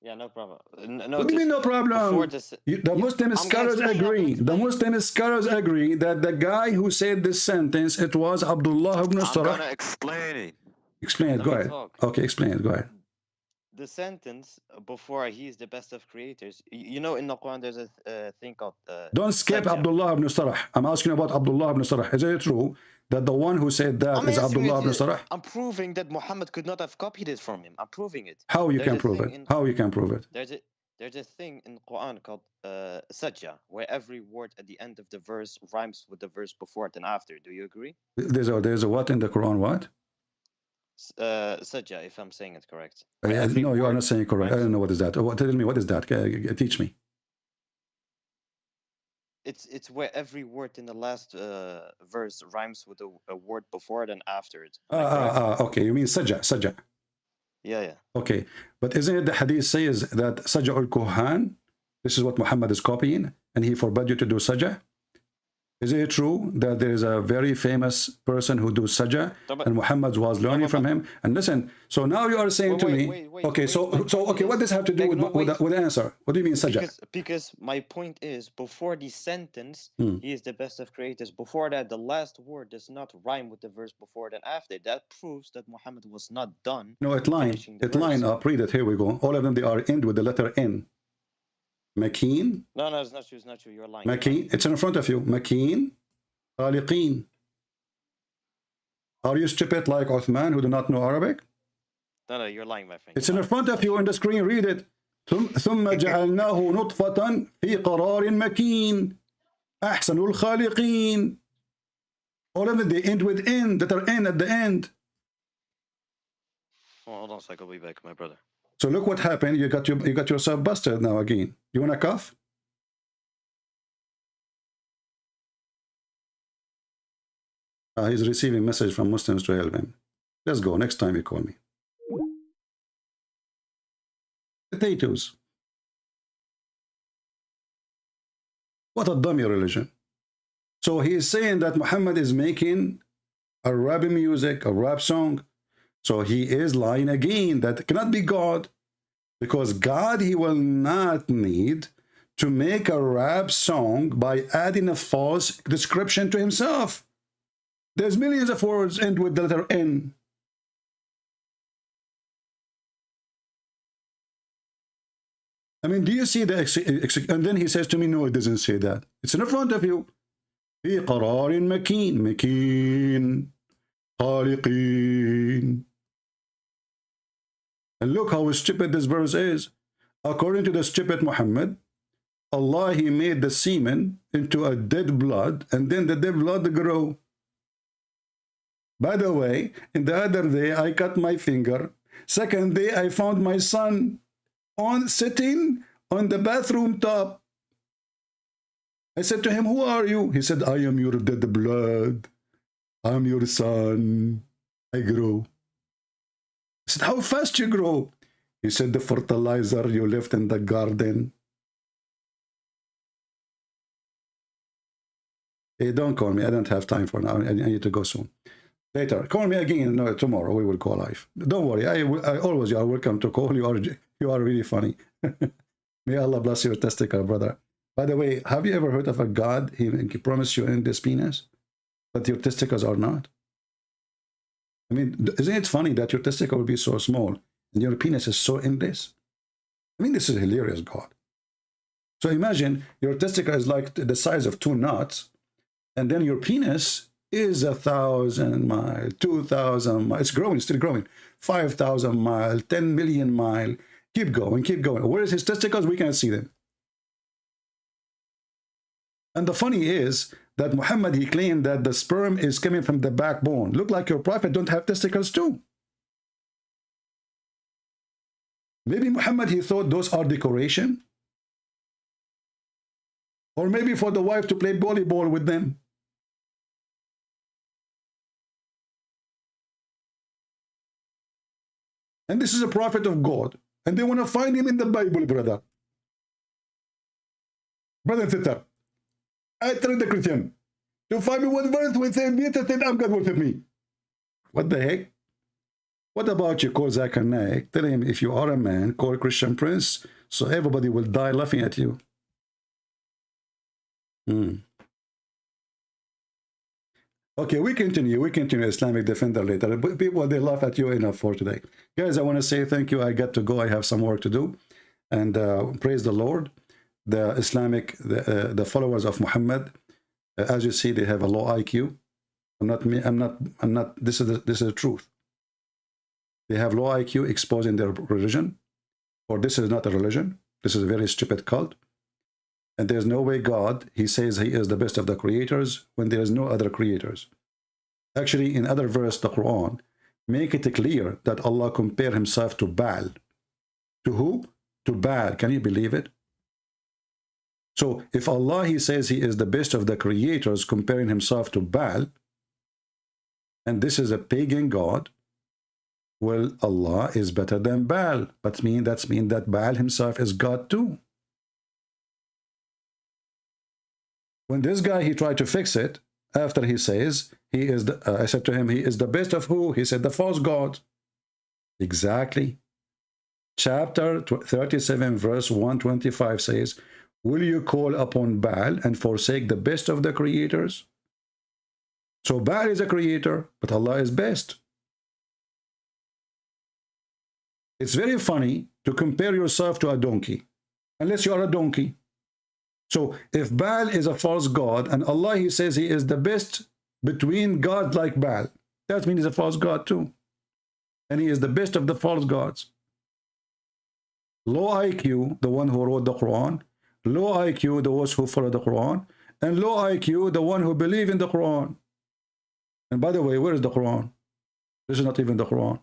Yeah, no problem. What do you mean no problem? The Muslim scholars agree. The Muslim scholars agree that the guy who said this sentence, it was Abdullah ibn Sarh. I'm gonna explain it. Explain it. Go ahead. Okay, explain it. Go ahead. The sentence before he is the best of creators. You know, in the Quran, there's a thing called. Don't skip Abdullah ibn Sarh. I'm asking about Abdullah ibn Sarh. Is it true that the one who said that is Abdullah ibn Sarh? I'm proving that Muhammad could not have copied it from him. I'm proving it. How you can prove it? How you can prove it? There's a thing in Quran called sajja, where every word at the end of the verse rhymes with the verse before it and after. Do you agree? There's a what in the Quran? What? Sajja, if I'm saying it correct. No, you are not saying correct. I don't know what is that. Tell me what is that. Teach me. It's where every word in the last verse rhymes with a word before it and after it. Okay, you mean sajja. Yeah. Okay, but isn't it the hadith says that sajja al-kuhan, this is what Muhammad is copying, and he forbade you to do sajja? Is it true that there is a very famous person who does sajja, and Muhammad was learning from him? And listen, so now you are saying to me, okay, so what does this have to do with the answer? What do you mean sajja? Because my point is, before the sentence, he is the best of creators. Before that, the last word does not rhyme with the verse before it and after. That proves that Muhammad was not done. No, it line up. Read it. Here we go. All of them, they are end with the letter N. Makeen. No, it's not true. It's not true. You're lying. Makeen. It's in front of you. Makeen. Khaliqeen. Are you stupid like Uthman who do not know Arabic? No, you're lying, my friend. It's in front of you on the screen. Read it. ثم جعلناه نطفة في قرار مكين أحسن الخالقين. All of them, they end with N, that are N at the end. Oh, hold on a second. I'll be back, my brother. So look what happened. You got yourself busted now again. You wanna cough? He's receiving message from Muslims to help him. Let's go. Next time you call me. Potatoes. What a dummy religion. So he is saying that Muhammad is making a rap music, a rap song. So he is lying again. That cannot be God. Because God, he will not need to make a rap song by adding a false description to himself. There's millions of words end with the letter N. I mean, do you see the and then he says to me, no, it doesn't say that. It's in front of you. في قرار مكين مكين خالقين. And look how stupid this verse is. According to the stupid Muhammad, Allah, he made the semen into a dead blood, and then the dead blood grow. By the way, in the other day, I cut my finger. Second day, I found my son sitting on the bathroom top. I said to him, who are you? He said, I am your dead blood. I am your son. I grow. I said, how fast you grow? He said, the fertilizer you left in the garden. Hey, don't call me. I don't have time for now. I need to go soon. Later. Call me again. No, tomorrow we will call live. Don't worry. I always, you are welcome to call. You are really funny. May Allah bless your testicle, brother. By the way, have you ever heard of a God? He promised you in this penis, but your testicles are not. I mean, isn't it funny that your testicle will be so small and your penis is so endless? I mean, this is hilarious, God. So imagine your testicle is like the size of 2 nuts, and then your penis is 1,000 miles, 2,000 miles. It's growing, still growing. 5,000 miles, 10 million miles. Keep going, keep going. Where is his testicles? We can't see them. And the funny is that Muhammad, he claimed that the sperm is coming from the backbone. Look like your prophet don't have testicles too. Maybe Muhammad, he thought those are decoration. Or maybe for the wife to play volleyball with them. And this is a prophet of God. And they want to find him in the Bible, brother. Brother and sister, I tell the Christian to find me one verse with him, I'm God with me. What the heck? What about you call Zakir Naik? Tell him if you are a man, call Christian Prince, so everybody will die laughing at you. Okay, we continue Islamic Defender later. But people, they laugh at you enough for today. Guys, I want to say thank you. I got to go. I have some work to do. And praise the Lord. The Islamic, the followers of Muhammad, as you see, they have a low IQ. I'm not, this is the truth. They have low IQ exposing their religion. Or this is not a religion. This is a very stupid cult. And there's no way God, he says he is the best of the creators when there is no other creators. Actually, in other verse, the Quran, make it clear that Allah compare himself to Baal. To who? To Baal. Can you believe it? So if Allah, he says he is the best of the creators comparing himself to Baal, and this is a pagan God, well, Allah is better than Baal. But that means that Baal himself is God too. When this guy, he tried to fix it, after he says, he is the, I said to him, he is the best of who? He said, the false God. Exactly. Chapter 37, verse 125 says, will you call upon Baal and forsake the best of the creators? So Baal is a creator, but Allah is best. It's very funny to compare yourself to a donkey, unless you are a donkey. So if Baal is a false god and Allah, he says he is the best between gods like Baal, that means he's a false god too. And he is the best of the false gods. Low IQ, the one who wrote the Quran. Low IQ, those who follow the Quran. And low IQ, the one who believe in the Quran. And by the way, where is the Quran? This is not even the Quran.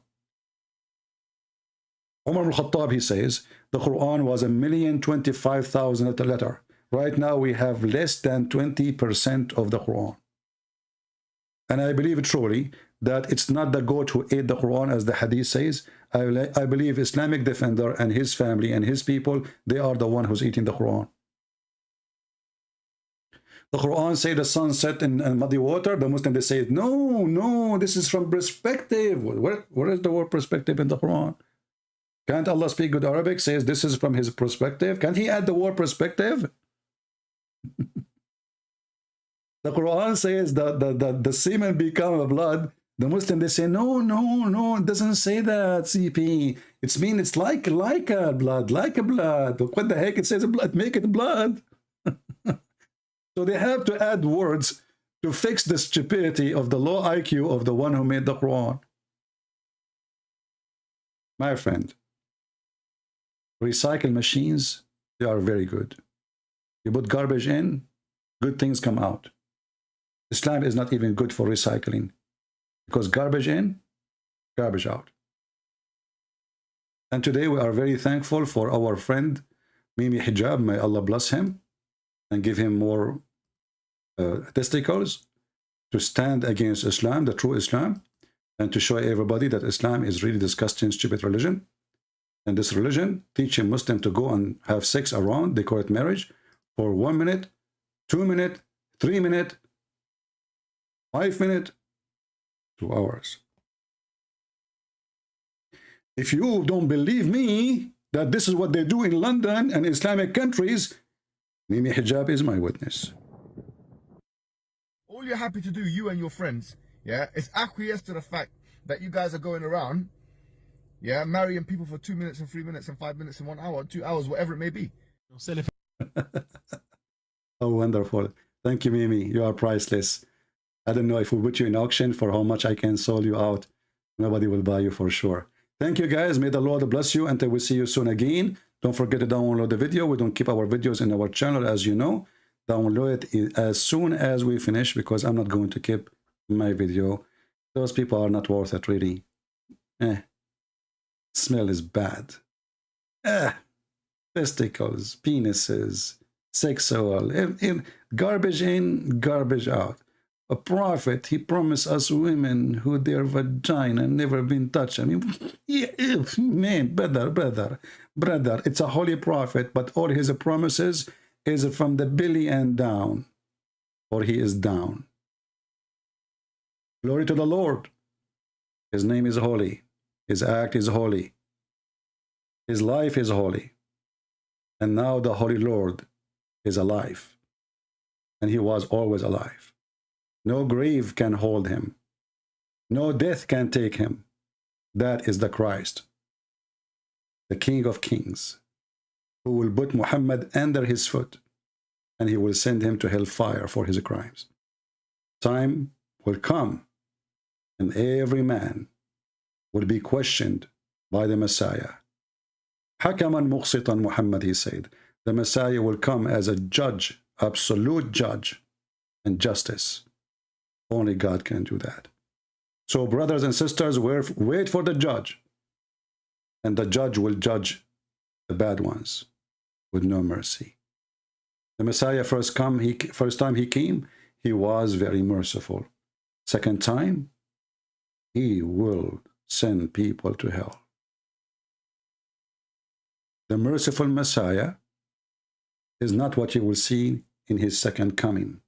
Umar al-Khattab, he says, the Quran was 1,025,000 at a letter. Right now, we have less than 20% of the Quran. And I believe truly that it's not the goat who ate the Quran, as the hadith says. I believe Islamic Defender and his family and his people, they are the one who's eating the Quran. The Quran say the sun set in muddy water. The Muslim, they say, no, this is from perspective. Where is the word perspective in the Quran? Can't Allah speak good Arabic? Says this is from his perspective. Can't he add the word perspective? The Quran says the semen become a blood. The Muslim, they say, no, it doesn't say that, CP. It's like a blood, like a blood. What the heck? It says blood, make it blood. So they have to add words to fix the stupidity of the low IQ of the one who made the Quran. My friend, recycle machines, they are very good. You put garbage in, good things come out. Islam is not even good for recycling, because garbage in, garbage out. And today we are very thankful for our friend Mimi Hijab, may Allah bless him and give him more testicles to stand against Islam, the true Islam, and to show everybody that Islam is really disgusting, stupid religion. And this religion teaching Muslims to go and have sex around, they call it marriage, for 1 minute, 2 minutes, 3 minutes, 5 minutes, 2 hours. If you don't believe me that this is what they do in London and Islamic countries, Mimi Hijab is my witness. All you're happy to do, you and your friends, yeah, is acquiesce to the fact that you guys are going around, yeah, marrying people for 2 minutes and 3 minutes and 5 minutes and 1 hour, 2 hours, whatever it may be. Oh, wonderful. Thank you, Mimi. You are priceless. I don't know if we put you in auction for how much I can sell you out. Nobody will buy you for sure. Thank you, guys. May the Lord bless you until we see you soon again. Don't forget to download the video. We don't keep our videos in our channel, as you know. Download it as soon as we finish, because I'm not going to keep my video. Those people are not worth it, really. Smell is bad. Testicles, penises, sexual, garbage in, garbage out. A prophet, he promised us women who their vagina never been touched. I mean, yeah, man, brother, it's a holy prophet, but all his promises is from the belly and down, or he is down. Glory to the Lord. His name is holy. His act is holy. His life is holy. And now the Holy Lord is alive. And he was always alive. No grave can hold him. No death can take him. That is the Christ, the King of Kings, who will put Muhammad under his foot, and he will send him to hellfire for his crimes. Time will come, and every man will be questioned by the Messiah. Hakaman muqsitan, Muhammad, he said. The Messiah will come as a judge, absolute judge, and justice. Only God can do that. So, brothers and sisters, wait for the judge. And the judge will judge the bad ones with no mercy. The Messiah first time he came, he was very merciful. Second time, he will send people to hell. The merciful Messiah is not what you will see in his second coming.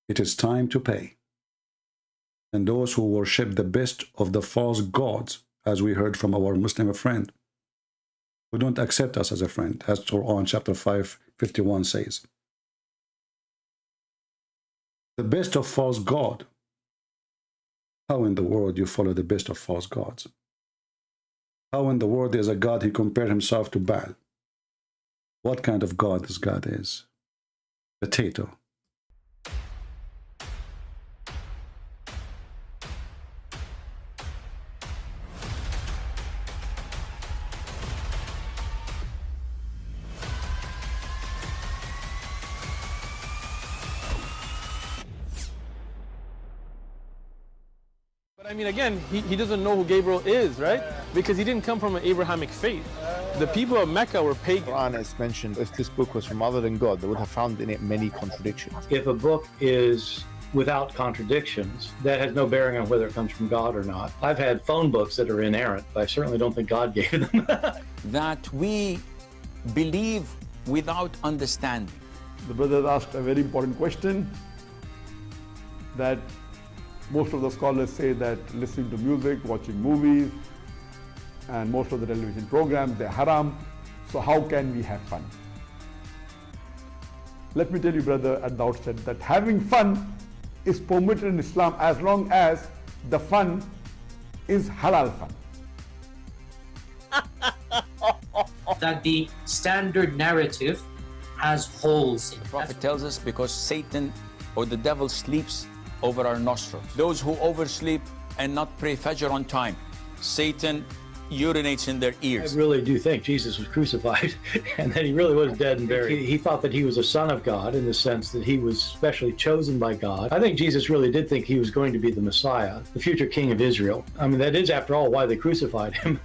It is time to pay. And those who worship the best of the false gods, as we heard from our Muslim friend, who don't accept us as a friend, as Quran chapter 5:51 says. The best of false god. How in the world you follow the best of false gods? How in the world there's a God who compared himself to Baal? What kind of God this God is? Potato. I mean, again, he doesn't know who Gabriel is, right? Because he didn't come from an Abrahamic faith. The people of Mecca were pagan. Quran is mentioned, if this book was from other than God, they would have found in it many contradictions. If a book is without contradictions, that has no bearing on whether it comes from God or not. I've had phone books that are inerrant, but I certainly don't think God gave them. That we believe without understanding. The brother asked a very important question, that most of the scholars say that listening to music, watching movies, and most of the television programs, they're haram. So how can we have fun? Let me tell you, brother, at the outset that having fun is permitted in Islam as long as the fun is halal fun. That the standard narrative has holes in it. The Prophet tells us because Satan or the devil sleeps over our nostrils. Those who oversleep and not pray Fajr on time, Satan urinates in their ears. I really do think Jesus was crucified and that he really was dead and buried. He thought that he was a son of God in the sense that he was specially chosen by God. I think Jesus really did think he was going to be the Messiah, the future king of Israel. I mean, that is, after all, why they crucified him.